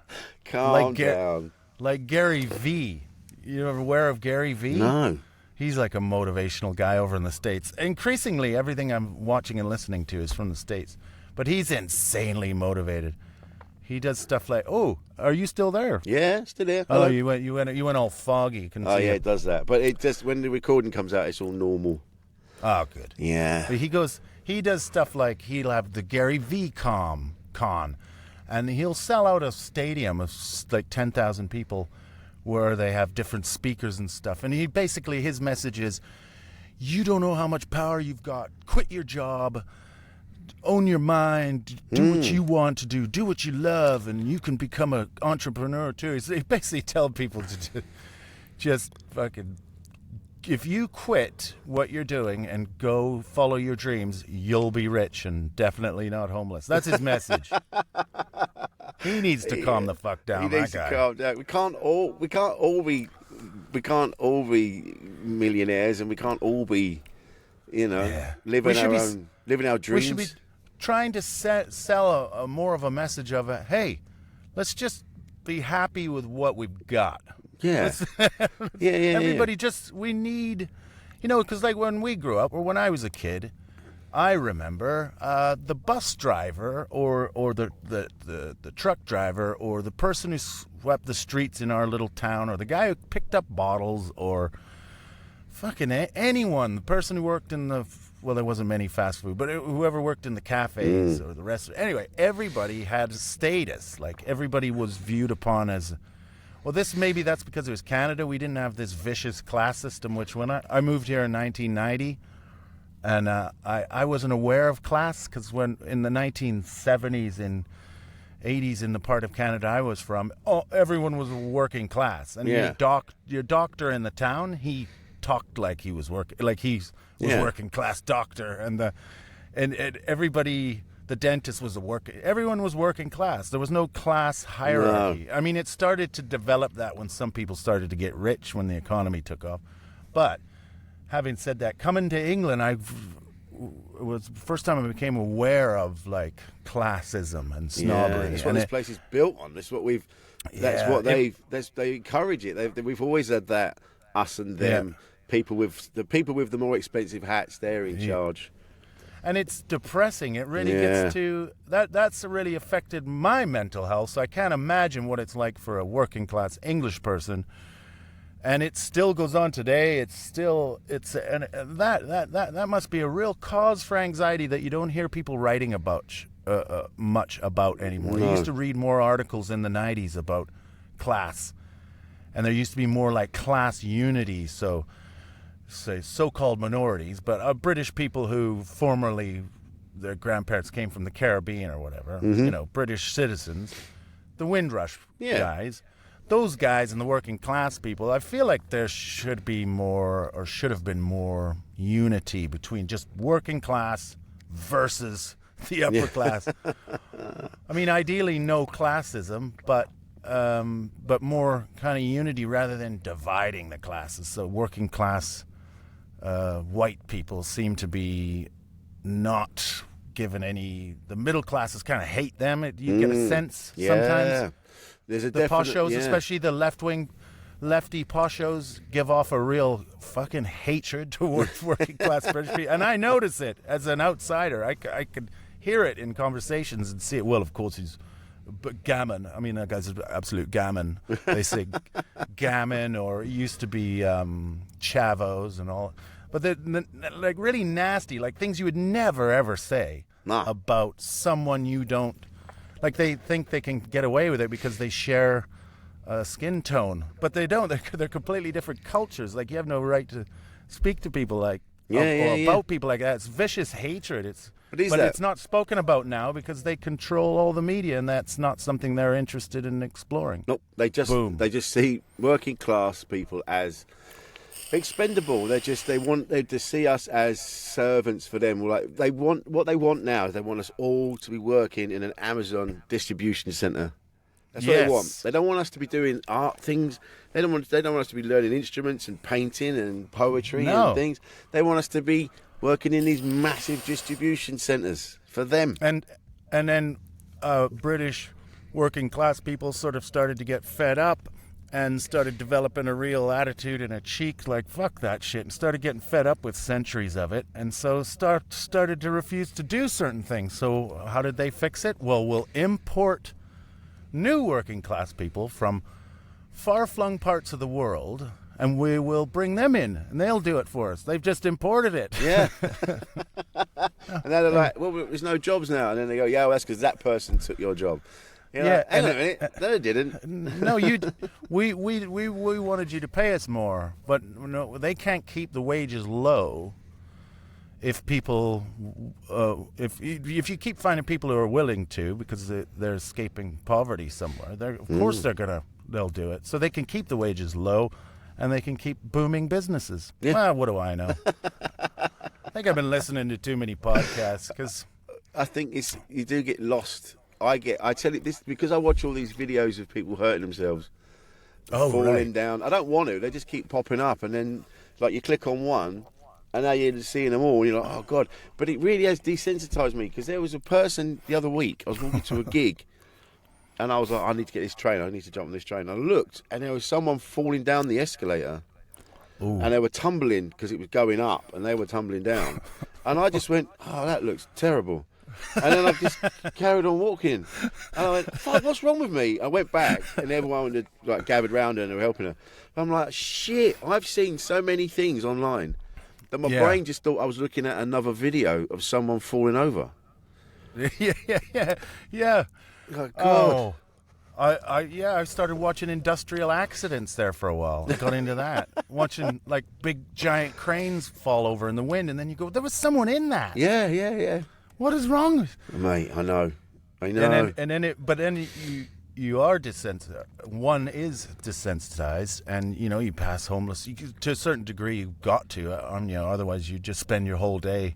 B: Calm down.
C: Like Gary V. You ever aware of Gary V?
B: No.
C: He's like a motivational guy over in the States. Increasingly, everything I'm watching and listening to is from the States. But he's insanely motivated. He does stuff like, "Oh, are you still there?"
B: Yeah, still there.
C: Oh, you went all foggy.
B: It does that. But it just when the recording comes out, it's all normal.
C: Oh, good.
B: Yeah.
C: But he does stuff like he'll have the Gary V con, and he'll sell out a stadium of like 10,000 people, where they have different speakers and stuff. And his message is, you don't know how much power you've got. Quit your job. Own your mind. Do what you want to do. Do what you love, and you can become an entrepreneur too. So he basically tells people to just fucking, if you quit what you're doing and go follow your dreams, you'll be rich and definitely not homeless. That's his message. He needs to calm the fuck down.
B: He needs to calm down. We can't all be millionaires, and we can't all be, living our dreams.
C: We should be trying to sell a more of a message of hey, let's just be happy with what we've got.
B: Yeah.
C: Everybody we need, because like when we grew up or when I was a kid, I remember the bus driver or the truck driver or the person who swept the streets in our little town or the guy who picked up bottles or fucking anyone, the person who worked in there wasn't many fast food, but whoever worked in the cafes or the restaurant. Anyway, everybody had status. Like everybody was viewed upon as, well, that's because it was Canada. We didn't have this vicious class system, which when I moved here in 1990, and I wasn't aware of class because when in the 1970s and 80s in the part of Canada I was from, everyone was working class. And your doctor in the town, he talked like he was working, like he was working class doctor, and everybody, the dentist was everyone was working class. There was no class hierarchy. No. I mean, it started to develop that when some people started to get rich when the economy took off. But having said that, coming to England, it was the first time I became aware of like classism and snobbery.
B: Yeah, that's what this place is built on. That's what they encourage it. We've always had that us and them. Yeah. People with the more expensive hats, they're in charge.
C: And it's depressing. It really gets to that's really affected my mental health. So I can't imagine what it's like for a working class English person. And it still goes on today. That must be a real cause for anxiety that you don't hear people writing about much about anymore. No. You used to read more articles in the 90s about class, and there used to be more like class unity. So, say so-called minorities, but British people who formerly their grandparents came from the Caribbean or whatever, British citizens, the Windrush guys. Those guys and the working class people, I feel like there should be more, or should have been more, unity between just working class versus the upper class. I mean, ideally no classism, but more kind of unity rather than dividing the classes. So working class white people seem to be not given any. The middle classes kind of hate them. You get a sense sometimes.
B: There's a
C: the poshos, especially the lefty poshos, give off a real fucking hatred towards working class British people, and I notice it as an outsider. I could hear it in conversations and see it. Well, of course, he's but gammon. I mean, that guy's absolute gammon. They say gammon, or it used to be chavos and all. But they're like really nasty, like things you would never ever say about someone you don't. Like they think they can get away with it because they share skin tone, but they don't. They're completely different cultures. Like you have no right to speak to people like about people like that. It's vicious hatred. But it's not spoken about now because they control all the media, and that's not something they're interested in exploring.
B: Nope, they just see working class people as expendable. They just see us as servants for them. Like what they want now is they want us all to be working in an Amazon distribution center. That's what they want. They don't want us to be doing art things. They don't want us to be learning instruments and painting and poetry and things. They want us to be working in these massive distribution centres for them.
C: And then British working class people sort of started to get fed up and started developing a real attitude and a cheek like, fuck that shit, and started getting fed up with centuries of it, and so started to refuse to do certain things. So how did they fix it? Well, we'll import new working class people from far-flung parts of the world, and we will bring them in, and they'll do it for us. They've just imported it.
B: Yeah. And they're like, well, there's no jobs now. And then they go, yeah, well, that's because that person took your job. You're like, hang on a minute. No, they didn't.
C: No, we wanted you to pay us more, but no, they can't keep the wages low if people, if you keep finding people who are willing to, because they're escaping poverty somewhere, of course they'll do it. So they can keep the wages low, and they can keep booming businesses. Yeah. Well, what do I know? I think I've been listening to too many podcasts because
B: I think you do get lost. I tell you this because I watch all these videos of people hurting themselves, falling down. I don't want to. They just keep popping up, and then like you click on one, and now you're seeing them all. And you're like, oh god! But it really has desensitized me because there was a person the other week. I was walking to a gig. And I was like, I need to get this train. I need to jump on this train. I looked, and there was someone falling down the escalator. Ooh. And they were tumbling because it was going up, and they were tumbling down. And I just went, oh, that looks terrible. And then I just carried on walking. And I went, fuck, what's wrong with me? I went back, and everyone had like gathered round her and they were helping her. I'm like, shit, I've seen so many things online that my brain just thought I was looking at another video of someone falling over.
C: Yeah.
B: Oh, God.
C: I started watching industrial accidents there for a while. I got into that. Watching like big giant cranes fall over in the wind, and then you go, there was someone in that.
B: Yeah.
C: What is wrong with
B: mate? I know.
C: And then you are desensitized. One is desensitized, and you pass homeless. To a certain degree, you've got to. Otherwise you just spend your whole day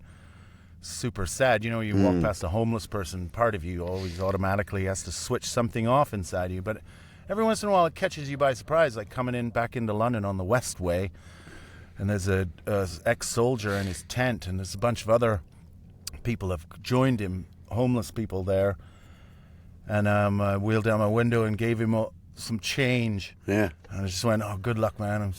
C: super sad. You walk past a homeless person, part of you always automatically has to switch something off inside you. But every once in a while it catches you by surprise, like coming back into London on the Westway, and there's a ex-soldier in his tent, and there's a bunch of other people have joined him, homeless people there. And I wheeled down my window and gave him some change. Yeah. And I just went, oh, good luck, man.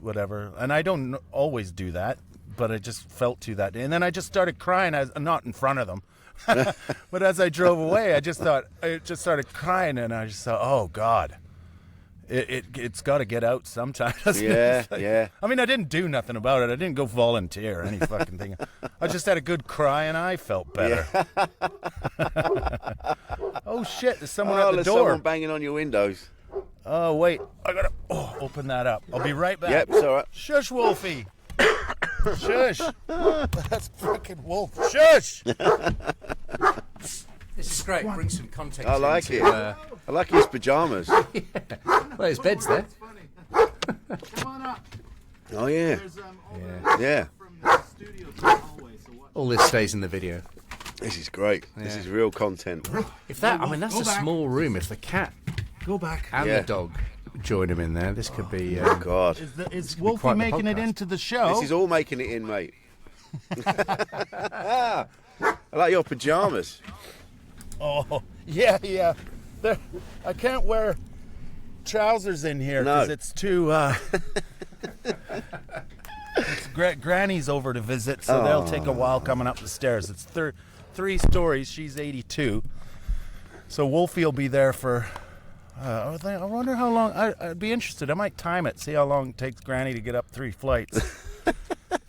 C: Whatever. And I don't always do that, but I just felt to that day. And then I just started crying, not in front of them. But as I drove away, I just started crying, and I just thought, oh, God. It's got to get out sometime.
B: Yeah.
C: I mean, I didn't do nothing about it. I didn't go volunteer or any fucking thing. I just had a good cry, and I felt better. Yeah. Oh, shit, there's someone at the
B: there's
C: door.
B: Someone banging on your windows.
C: Oh, wait. I got to open that up. I'll be right back.
B: Yep, it's all right.
C: Shush, Wolfie. Shush. That's fucking Wolf. Shush.
D: This is great. Bring some context.
B: I like it. I like his pajamas.
D: Yeah. Well, his bed's there.
C: Come on up.
B: Oh, yeah. Yeah.
D: All this stays in the video.
B: This is great. Yeah. This is real content.
D: If that's a small room. If the cat and the dog join him in there, this could be...
B: oh, God.
C: Is Wolfie making it into the show?
B: This is all making it in, mate. I like your pajamas.
C: Oh, yeah. I can't wear trousers in here because it's too... Granny's over to visit, so they'll take a while coming up the stairs. It's 3 stories. She's 82. So Wolfie will be there for. I wonder how long. I'd be interested. I might time it. See how long it takes Granny to get up 3 flights.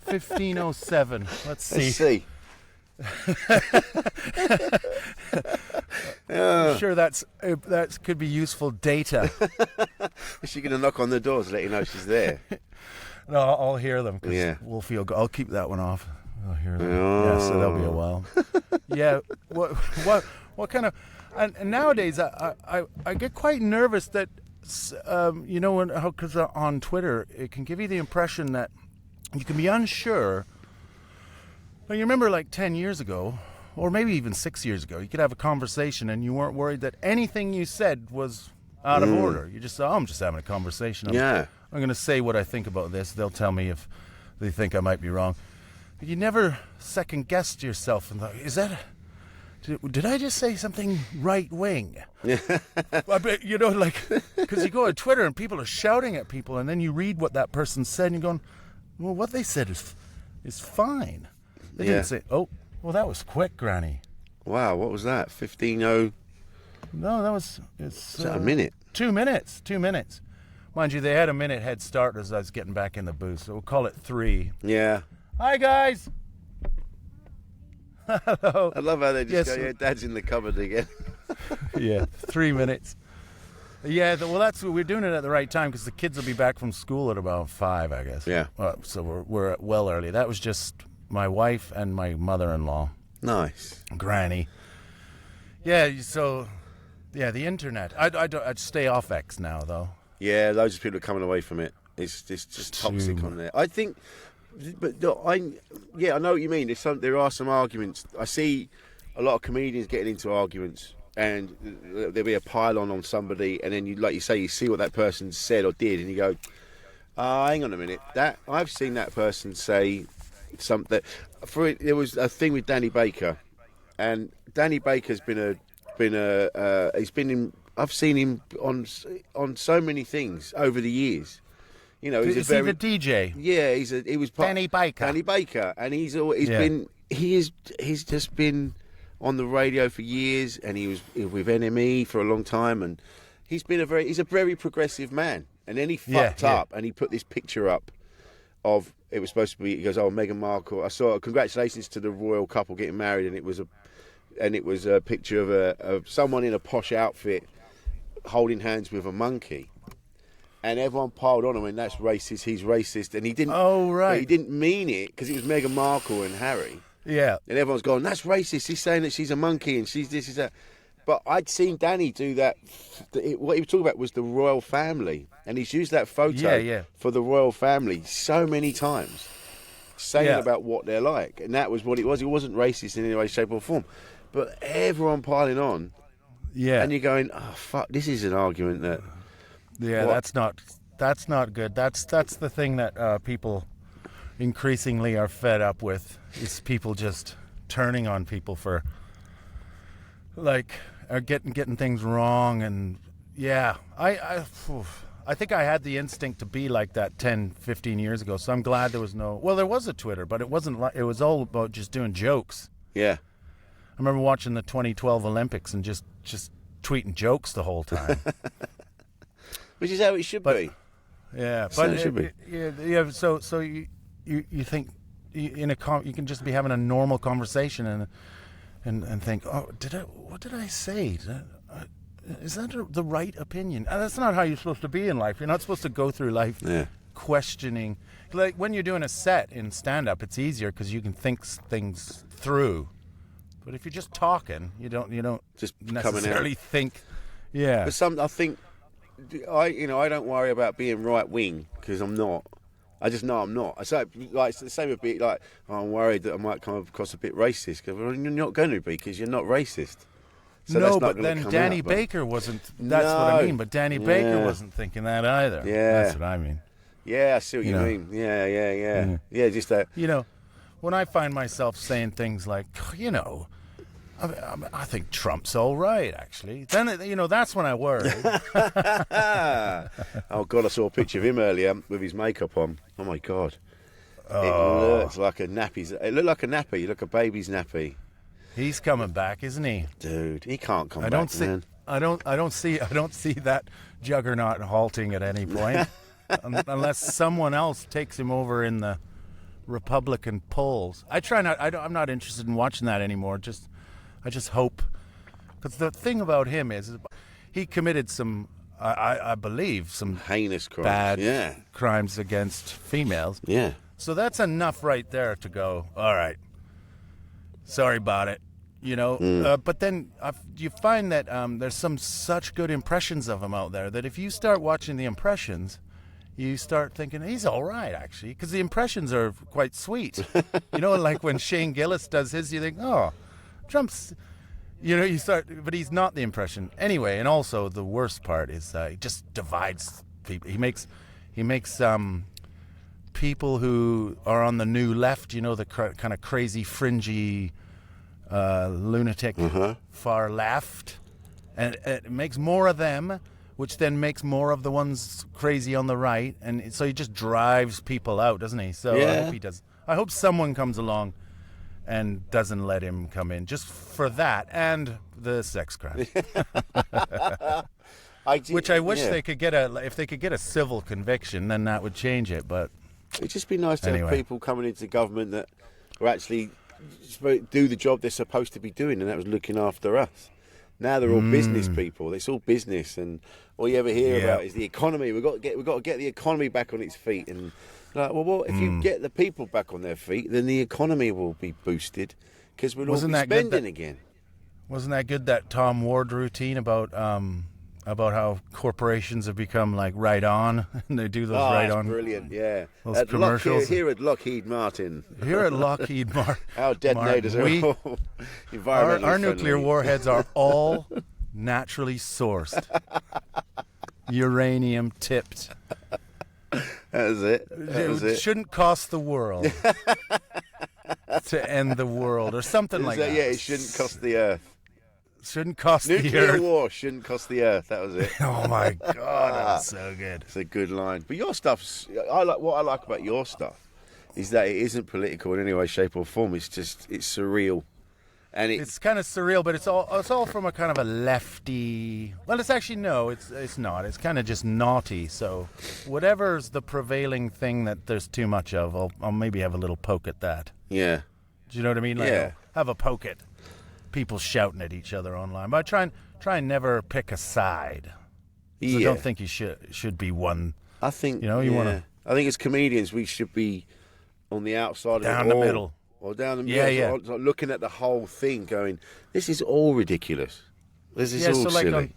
C: 15:07. Let's see. I'm sure that could be useful data.
B: Is she going to knock on the doors to let you know she's there?
C: No, I'll hear them.
B: Yeah.
C: Wolfie will go. I'll keep that one off. I'll hear them. Yeah, so that'll be a while. Yeah. What kind of? And nowadays, I get quite nervous that, because on Twitter, it can give you the impression that you can be unsure. Well, you remember like 10 years ago, or maybe even 6 years ago, you could have a conversation and you weren't worried that anything you said was out of order. You just said, I'm just having a conversation. I'm going to say what I think about this. They'll tell me if they think I might be wrong. But you never second-guessed yourself and thought, did I just say something right-wing? I bet, because you go on Twitter and people are shouting at people, and then you read what that person said, and you're going, well, what they said is fine. They didn't say, oh, well, that was quick, Granny.
B: Wow, what was that? 15:0?
C: No, that was...
B: Is that a minute?
C: 2 minutes. 2 minutes. Mind you, they had a minute head start as I was getting back in the booth, so we'll call it 3.
B: Yeah.
C: Hi, guys! Hello.
B: I love how they just go, Dad's in the cupboard again.
C: Yeah, 3 minutes. Yeah, well, we're doing it at the right time because the kids will be back from school at about 5, I guess.
B: Yeah.
C: So we're well early. That was just my wife and my mother-in-law.
B: Nice.
C: Granny. Yeah, so, the internet. I'd stay off X now, though.
B: Yeah, loads of people are coming away from it. It's just toxic on there. I think, but I know what you mean. There are some arguments. I see a lot of comedians getting into arguments, and there'll be a pile-on somebody, and then you see what that person said or did, and you go, hang on a minute. That I've seen that person say something. There was a thing with Danny Baker, and Danny Baker's I've seen him on so many things over the years. You know,
C: he's the DJ.
B: Yeah, he was
C: Danny Baker.
B: Danny Baker, and he's just been on the radio for years, and he was with NME for a long time, and he's a very progressive man. And then he fucked up, and he put this picture up of, it was supposed to be, he goes, Meghan Markle. I saw congratulations to the royal couple getting married, and it was a picture of someone in a posh outfit holding hands with a monkey, and everyone piled on him, and that's racist. He's racist, and he didn't. Oh right. He didn't mean it because it was Meghan Markle and Harry. Yeah. And everyone's gone, that's racist. He's saying that she's a monkey and she's this, is that. But I'd seen Danny do that. What he was talking about was the royal family, and he's used that photo for the royal family so many times, saying about what they're like, and that was what it was. He wasn't racist in any way, shape, or form. But everyone piling on, and you're going, oh fuck, this is an argument that. Yeah, that's not good. That's the thing that people increasingly are fed up with, is people just turning on people for are getting things wrong. And I think I had the instinct to be like that 10, 15 years ago. So I'm glad there was there was a Twitter, but it wasn't it was all about just doing jokes. Yeah. I remember watching the 2012 Olympics and just tweeting jokes the whole time. Which is how it should be.
C: Yeah, but it should be. Yeah. So you think you can just be having a normal conversation and think, what did I say? Is that the right opinion? And that's not how you're supposed to be in life. You're not supposed to go through life questioning. Like when you're doing a set in stand-up, it's easier because you can think things through. But if you're just talking, you don't just necessarily think. Yeah. But I think. I don't worry about being right wing because I'm not. I just know I'm not. It's the same with being I'm worried that I might come across a bit racist, because you're not going to be, because you're not racist. So no, but then Danny Baker wasn't. That's what I mean. But Danny Baker wasn't thinking that either. Yeah, that's what I mean. Yeah, I see what you mean. Yeah. Yeah, just that. When I find myself saying things like, I think Trump's all right, actually. Then, that's when I worry. Oh, God, I saw a picture of him earlier with his makeup on. Oh, my God. It looks like a nappy. It looked like a nappy. Like a baby's nappy. He's coming back, isn't he?
B: Dude, he can't come back, man.
C: I don't see that juggernaut halting at any point, unless someone else takes him over in the Republican polls. I'm not interested in watching that anymore. I just hope, because the thing about him is he committed some, I believe, some
B: heinous crimes,
C: bad crimes against females.
B: Yeah.
C: So that's enough right there to go, all right, sorry about it, But then you find that there's some such good impressions of him out there that if you start watching the impressions, you start thinking he's all right, actually, because the impressions are quite sweet. Like when Shane Gillis does his, you think, oh, Trump's, you start, but he's not the impression. Anyway, and also the worst part is he just divides people. He makes people who are on the new left, the kind of crazy, fringy, lunatic far left, and it makes more of them, which then makes more of the ones crazy on the right, and so he just drives people out, doesn't he? So I hope he does. I hope someone comes along and doesn't let him come in, just for that and the sex crime. Which I wish they could get if they could get a civil conviction, then that would change it, but
B: it'd just be nice to have people coming into government that are actually do the job they're supposed to be doing, and that was looking after us. Now they're all business people. It's all business, and all you ever hear about is the economy. We've got to get the economy back on its feet. And if you get the people back on their feet, then the economy will be boosted because we'll all be spending again. Wasn't
C: that good, that Tom Ward routine about how corporations have become like right on, and they do those right on.
B: Brilliant, yeah.
C: Those commercials.
B: Here at Lockheed Martin.
C: Our
B: detonators are all environmentally
C: our nuclear warheads are all naturally sourced, uranium tipped.
B: That was it.
C: It shouldn't cost the world to end the world or something like that.
B: Yeah, it shouldn't cost the earth.
C: Shouldn't cost the earth.
B: Nuclear war shouldn't cost the earth. That was it.
C: Oh my God, that was so good.
B: It's a good line. But your stuff's, what I like about your stuff is that it isn't political in any way, shape, or form. It's surreal, and
C: it's kind of surreal. But it's all from a kind of a lefty. Well, it's actually it's not. It's kind of just naughty. So whatever's the prevailing thing that there's too much of, I'll maybe have a little poke at that.
B: Yeah.
C: Do you know what I mean? I'll have a poke at people shouting at each other online, but I try and never pick a side. So I don't think you should be one.
B: I think
C: you want to.
B: I think as comedians we should be on the outside
C: down
B: of it
C: the middle,
B: or down the middle. So looking at the whole thing, going, "This is all ridiculous. This is all silly."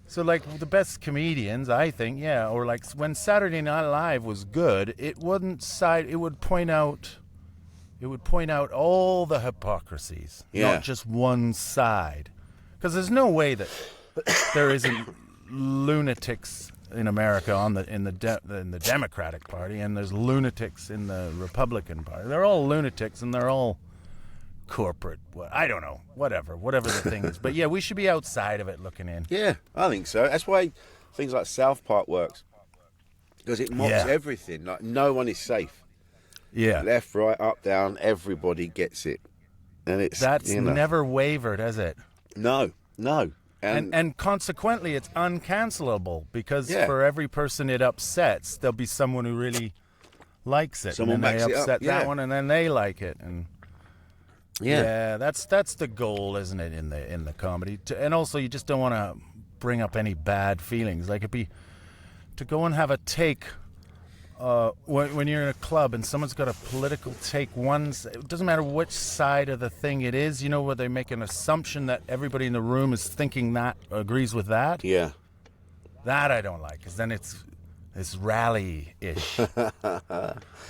C: So the best comedians, I think, or like when Saturday Night Live was good, it would point out all the hypocrisies, not just one side. Because there's no way that there isn't lunatics in America in the Democratic Party, and there's lunatics in the Republican Party. They're all lunatics, and they're all corporate. I don't know, whatever the thing is. But we should be outside of it, looking in.
B: Yeah, I think so. That's why things like South Park works, because it mocks everything. Like no one is safe.
C: Yeah,
B: left, right, up, down. Everybody gets it, and that's
C: never wavered, has it?
B: No.
C: And consequently, it's uncancelable because for every person it upsets, there'll be someone who really likes it.
B: Someone
C: and then they upset that
B: yeah.
C: one, and then they like it, and that's the goal, isn't it? In the comedy, and also you just don't want to bring up any bad feelings. Like it'd be to go and have a take. When you're in a club and someone's got a political take, it doesn't matter which side of the thing it is, where they make an assumption that everybody in the room is thinking that, agrees with that.
B: Yeah.
C: That I don't like, because then it's rally-ish.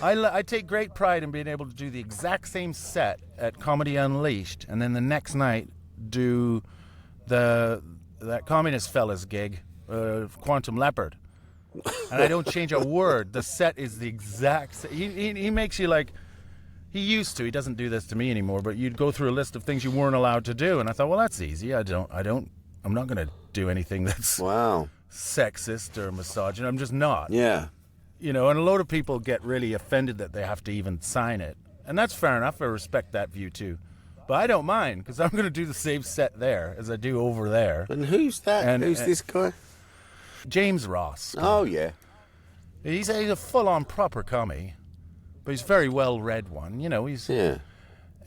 C: I take great pride in being able to do the exact same set at Comedy Unleashed, and then the next night do that communist fella's gig, Quantum Leopard. And I don't change a word. The set is the exact same. He makes you like, he used to, he doesn't do this to me anymore, but you'd go through a list of things you weren't allowed to do, and I thought, well, that's easy. I'm not going to do anything that's sexist or misogynist. I'm just not.
B: Yeah.
C: And a load of people get really offended that they have to even sign it. And that's fair enough. I respect that view too. But I don't mind, because I'm going to do the same set there as I do over there.
B: And who's that?
C: And,
B: who's this guy?
C: James Ross.
B: Oh, yeah.
C: He's a full-on proper commie, but he's a very well-read one. You know,
B: Yeah.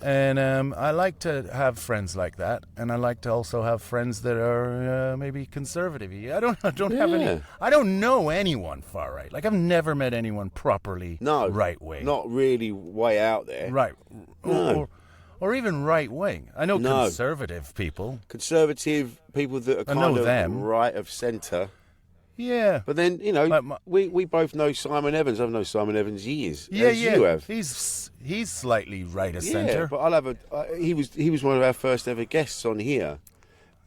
C: And I like to have friends like that, and I like to also have friends that are maybe conservative. I don't have any. I don't know anyone far right. Like, I've never met anyone properly right wing.
B: Not really way out there.
C: Right.
B: No.
C: Or even right wing. I know conservative people.
B: Conservative people that are kind of
C: them.
B: right of centre.
C: Yeah.
B: But then, you know, we both know Simon Evans. I've known Simon Evans years.
C: Yeah,
B: as you have.
C: He's slightly right of centre.
B: But I'll have he was one of our first ever guests on here,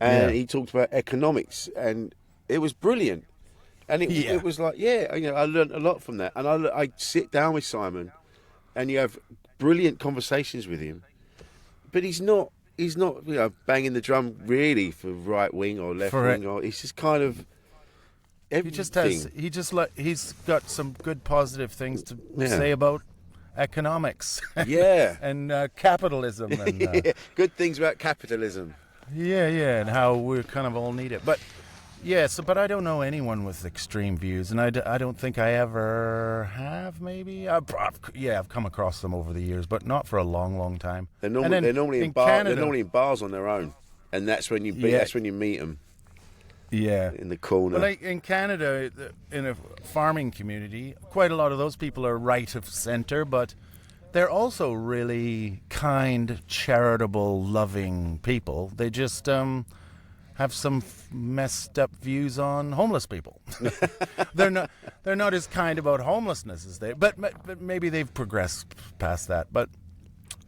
B: and he talked about economics, and it was brilliant. And it was like, you know, I learned a lot from that. And I sit down with Simon, and you have brilliant conversations with him. But he's not, you know, banging the drum really for right wing or left wing, or he's just kind of. Everything.
C: He's got some good positive things to say about economics.
B: Yeah.
C: And capitalism. And,
B: good things about capitalism.
C: Yeah, and how we kind of all need it. But but I don't know anyone with extreme views, and I don't think I ever have. Maybe I've come across them over the years, but not for a long, long time.
B: They're normally in bars. They're normally in bars on their own, and that's when you meet them.
C: Yeah,
B: in the corner.
C: But like in Canada, in a farming community, quite a lot of those people are right of centre, but they're also really kind, charitable, loving people. They just have some messed up views on homeless people. They're not as kind about homelessness as but maybe they've progressed past that. But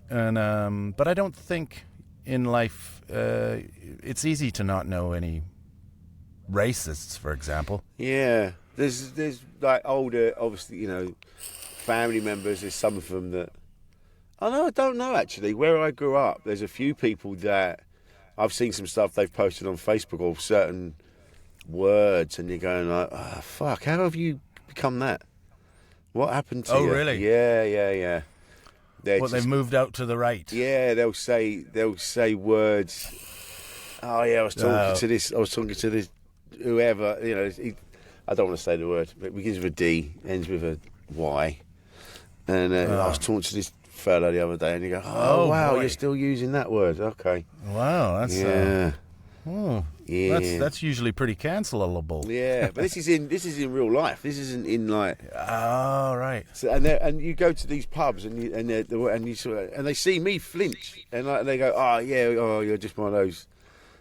C: I don't think in life it's easy to not know any racists, for example.
B: Yeah, there's like older, obviously, you know, family members. There's some of them that I don't know actually. Where I grew up, there's a few people that I've seen some stuff they've posted on Facebook or certain words, and you're going like, oh, fuck, how have you become that? What happened to you? Oh,
C: really?
B: Yeah.
C: They've moved out to the right.
B: Yeah, they'll say words. Oh yeah, I was talking to this. Whoever, you know, I don't want to say the word, but it begins with a D, ends with a Y. And I was talking to this fella the other day, and you go, "Oh wow, boy. You're still using that word? Okay."
C: Wow, that's
B: yeah.
C: That's usually pretty cancelable.
B: Yeah, but this is in real life. This isn't in like.
C: Oh right.
B: So, and you go to these pubs and they see me flinch, and they go, "Oh yeah, you're just one of those."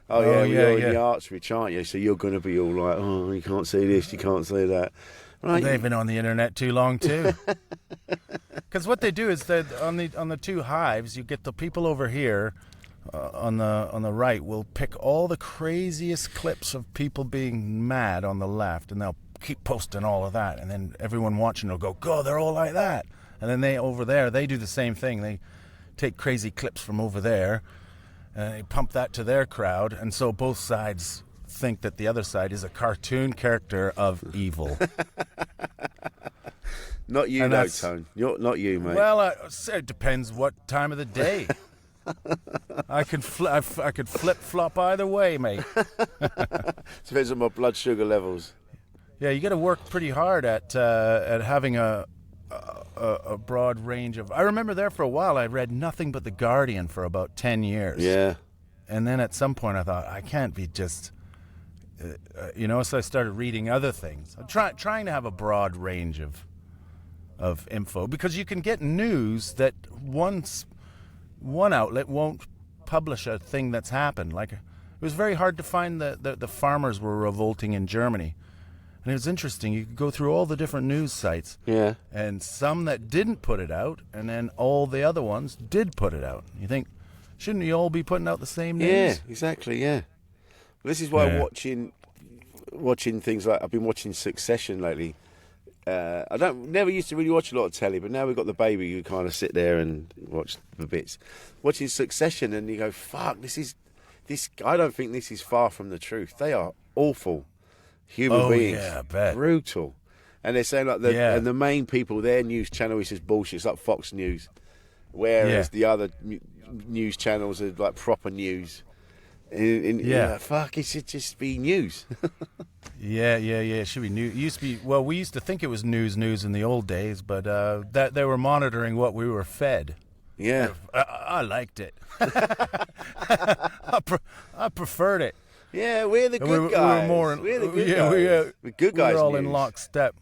B: You're in the arts rich, aren't you? So you're going to be all like, oh, you can't say this, you can't say that. Right?
C: They've been on the internet too long too. Because what they do is that on the two hives, you get the people over here on the right will pick all the craziest clips of people being mad on the left, and they'll keep posting all of that, and then everyone watching will go, "God, they're all like that." And then they over there, they do the same thing. They take crazy clips from over there. They pump that to their crowd, and so both sides think that the other side is a cartoon character of evil.
B: Not you, though, Tone. Not you, mate.
C: Well, it depends what time of the day. I could flip-flop either way, mate.
B: Depends on my blood sugar levels.
C: Yeah, you got to work pretty hard at having a broad range of. I remember there for a while I read nothing but The Guardian for about 10 years.
B: Yeah.
C: And then at some point I thought, I can't be just, so I started reading other things. I'm trying to have a broad range of info, because you can get news that one outlet won't publish a thing that's happened. Like, it was very hard to find the farmers were revolting in Germany. And it was interesting. You could go through all the different news sites. Yeah. And some that didn't put it out, and then all the other ones did put it out. You think, shouldn't you all be putting out the same news?
B: Yeah, exactly, yeah. Well, this is why watching things like, I've been watching Succession lately. Never used to really watch a lot of telly, but now we've got the baby, you kind of sit there and watch the bits. Watching Succession, and you go, fuck, I don't think this is far from the truth. They are awful. Human beings,
C: yeah, I bet.
B: Brutal, and they're saying like and the main people, their news channel is just bullshit. It's like Fox News, whereas the other news channels are like proper news. Fuck, it should just be news.
C: Yeah. It should be news. Used to be. Well, we used to think it was news in the old days, but that they were monitoring what we were fed.
B: Yeah,
C: I liked it. I preferred it.
B: Yeah, we're the good guys. We're the good guys. The good guys.
C: We're all
B: news.
C: in lockstep.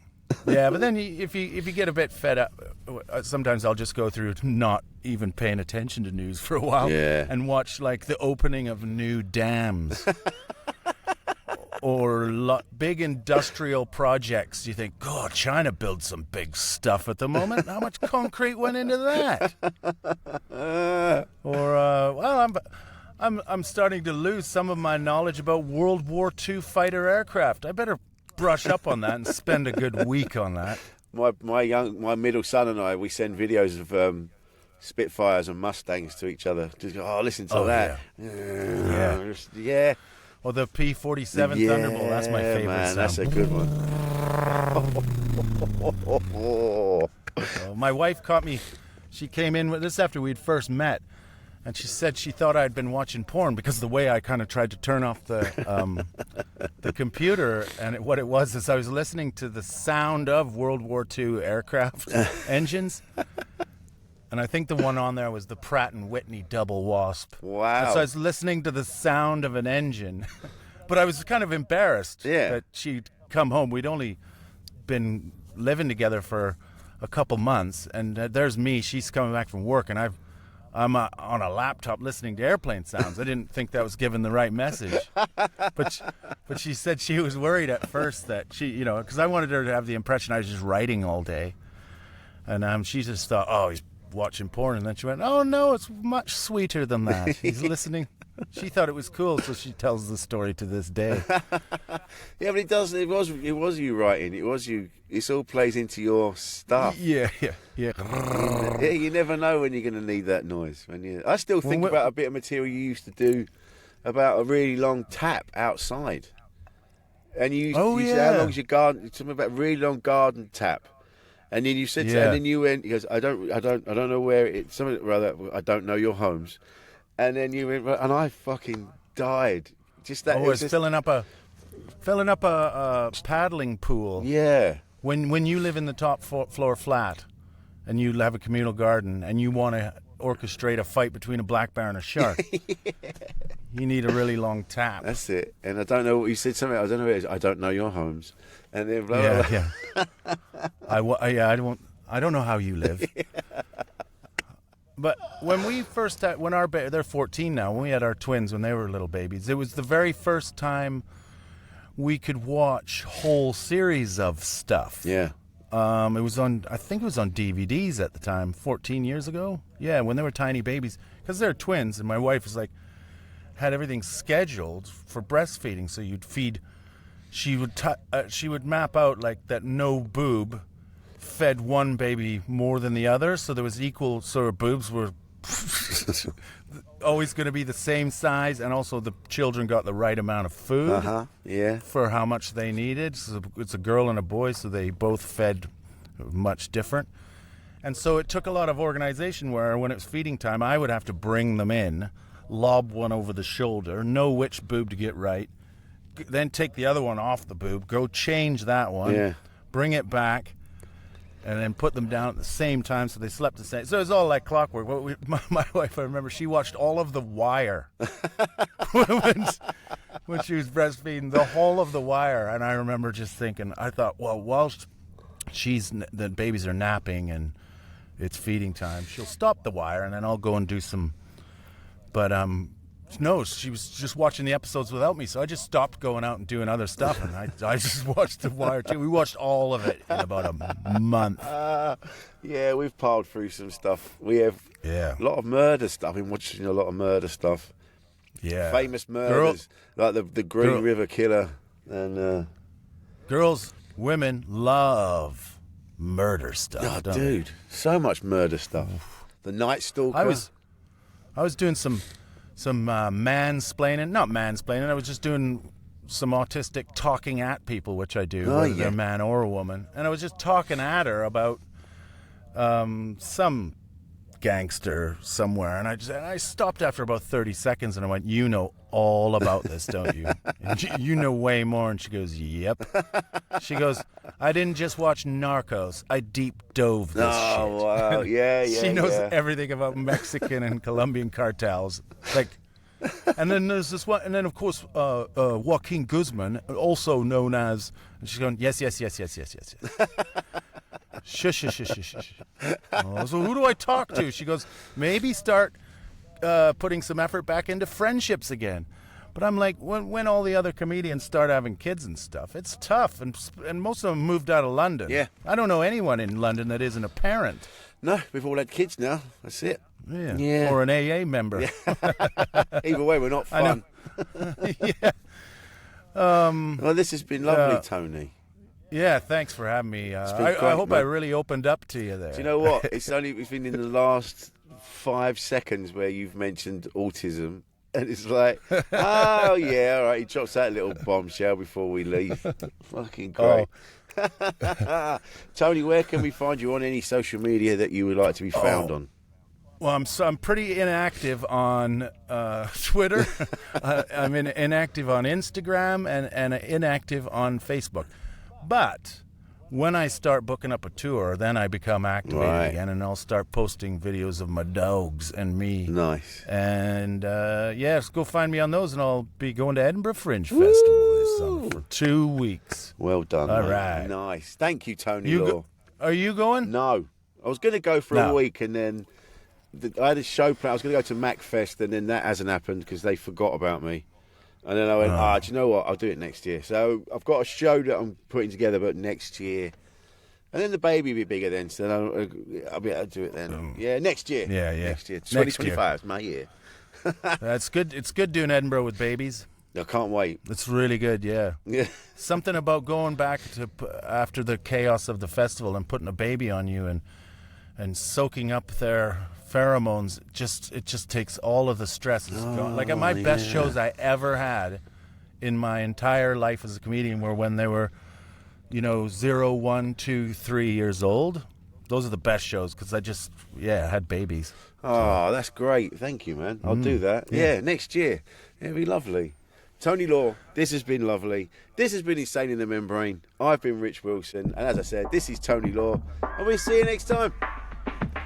C: Yeah, but then if you get a bit fed up, sometimes I'll just go through not even paying attention to news for a while and watch like the opening of new dams or big industrial projects. You think, God, China builds some big stuff at the moment. How much concrete went into that? I'm starting to lose some of my knowledge about World War II fighter aircraft. I better brush up on that and spend a good week on that.
B: My middle son and I, we send videos of Spitfires and Mustangs to each other. Just go, listen to that. Yeah.
C: Or the P-47 Thunderbolt. That's my favorite sound.
B: That's a good one.
C: My wife caught me. She came in with this after we'd first met. And she said she thought I'd been watching porn because of the way I kind of tried to turn off the computer. And what it was is I was listening to the sound of World War II aircraft engines. And I think the one on there was the Pratt & Whitney Double Wasp.
B: Wow.
C: And so I was listening to the sound of an engine. But I was kind of embarrassed that she'd come home. We'd only been living together for a couple months. And there's me. She's coming back from work. And I'm on a laptop listening to airplane sounds. I didn't think that was giving the right message. But she said she was worried at first that she, because I wanted her to have the impression I was just writing all day. And she just thought, oh, he's watching porn. And then she went, oh, no, it's much sweeter than that. He's listening. She thought it was cool, so she tells the story to this day.
B: Yeah, but it does. It was you writing. It was you. It all plays into your stuff.
C: Yeah.
B: You never know when you're going to need that noise. I still think about a bit of material you used to do about a really long tap outside. And you said, how long's your garden? Something about a really long garden tap. And then you said, and then you went. He goes, I don't know where it's. Something rather. I don't know your homes. And then you went, and I fucking died. Just that.
C: Oh, it's filling up a paddling pool.
B: Yeah.
C: When you live in the top floor flat, and you have a communal garden, and you want to orchestrate a fight between a black bear and a shark, you need a really long tap.
B: That's it. And I don't know what you said. Something I don't know. What it is. I don't know your homes. And then blah, blah, blah.
C: I don't know how you live. But when we first had, they're 14 now. When we had our twins when they were little babies, it was the very first time we could watch whole series of stuff.
B: Yeah.
C: It was on. I think it was on DVDs at the time, 14 years ago. Yeah, when they were tiny babies, because they're twins, and my wife was had everything scheduled for breastfeeding. So you'd feed. She would map out like that. No boob fed one baby more than the other, so there was equal sort of boobs were always going to be the same size, and also the children got the right amount of food for how much they needed. So it's a girl and a boy, so they both fed much different. And so it took a lot of organization where when it was feeding time, I would have to bring them in, lob one over the shoulder, know which boob to get right, then take the other one off the boob, go change that one, bring it back, and then put them down at the same time so they slept the same. So it was all like clockwork. My wife, I remember, she watched all of The Wire when she was breastfeeding, the whole of The Wire. And I remember just thinking, I thought, well, whilst the babies are napping and it's feeding time, she'll stop The Wire and then I'll go and do some. But no, she was just watching the episodes without me, so I just stopped going out and doing other stuff, and I just watched The Wire too. We watched all of it in about a month.
B: Yeah, we've piled through some stuff. We have a lot of murder stuff. I've been watching a lot of murder stuff.
C: Yeah,
B: famous murders like the Green River Killer and women love murder stuff. Oh, dude, so much murder stuff. The Night Stalker.
C: I was doing some mansplaining, not mansplaining. I was just doing some autistic talking at people, which I do, whether they're a man or a woman. And I was just talking at her about some gangster somewhere, and I stopped after about 30 seconds, and I went, "You know all about this, don't you? And you know way more." And she goes, "Yep." She goes, "I didn't just watch Narcos. I deep dove this shit."
B: Oh wow, yeah.
C: She knows everything about Mexican and Colombian cartels, like. And then there's this one, and then of course Joaquin Guzman, also known as. And she's going, yes. Shush. Oh, so who do I talk to? She goes, maybe start putting some effort back into friendships again. But I'm like, when all the other comedians start having kids and stuff, it's tough, and most of them moved out of London.
B: Yeah.
C: I don't know anyone in London that isn't a parent.
B: No, we've all had kids now. That's it.
C: Yeah. Or an AA member.
B: Yeah. Either way, we're not fun.
C: Yeah.
B: Well, this has been lovely, Tony.
C: Yeah, thanks for having me. I hope
B: mate.
C: I really opened up to you there.
B: Do you know what? It's been in the last 5 seconds where you've mentioned autism, and it's like, oh yeah, all right. He drops that little bombshell before we leave. Fucking great. Oh. Tony, where can we find you on any social media that you would like to be found on?
C: Well, I'm pretty inactive on Twitter. I'm inactive on Instagram and inactive on Facebook. But when I start booking up a tour, then I become activated again, and I'll start posting videos of my dogs and me.
B: Nice.
C: And go find me on those, and I'll be going to Edinburgh Fringe Festival this summer for 2 weeks.
B: Well done.
C: All
B: mate.
C: right.
B: Nice. Thank you, Tony Law.
C: Are you going?
B: No. I was going to go for a week, and then I had a show plan. I was going to go to MacFest, and then that hasn't happened because they forgot about me. And then I went, do you know what? I'll do it next year. So I've got a show that I'm putting together, but next year. And then the baby will be bigger then, so I'll be able to do it then. Yeah, next year.
C: Yeah.
B: Next year. 2025 is my year.
C: That's good. It's good doing Edinburgh with babies.
B: I can't wait.
C: It's really good, yeah.
B: Yeah.
C: Something about going back to after the chaos of the festival and putting a baby on you and soaking up their pheromones. It just takes all of the stress. Like at my best shows I ever had in my entire life as a comedian were when they were, 0, 1, 2, 3 years old. Those are the best shows because I just had babies.
B: Oh, that's great. Thank you, man. I'll do that. Yeah, next year. It'll be lovely. Tony Law, this has been lovely. This has been Insane in the Membrane. I've been Rich Wilson, and as I said, this is Tony Law, and we'll see you next time.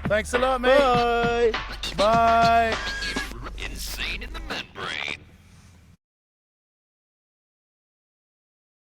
C: Thanks a lot, mate.
B: Bye.
C: Bye.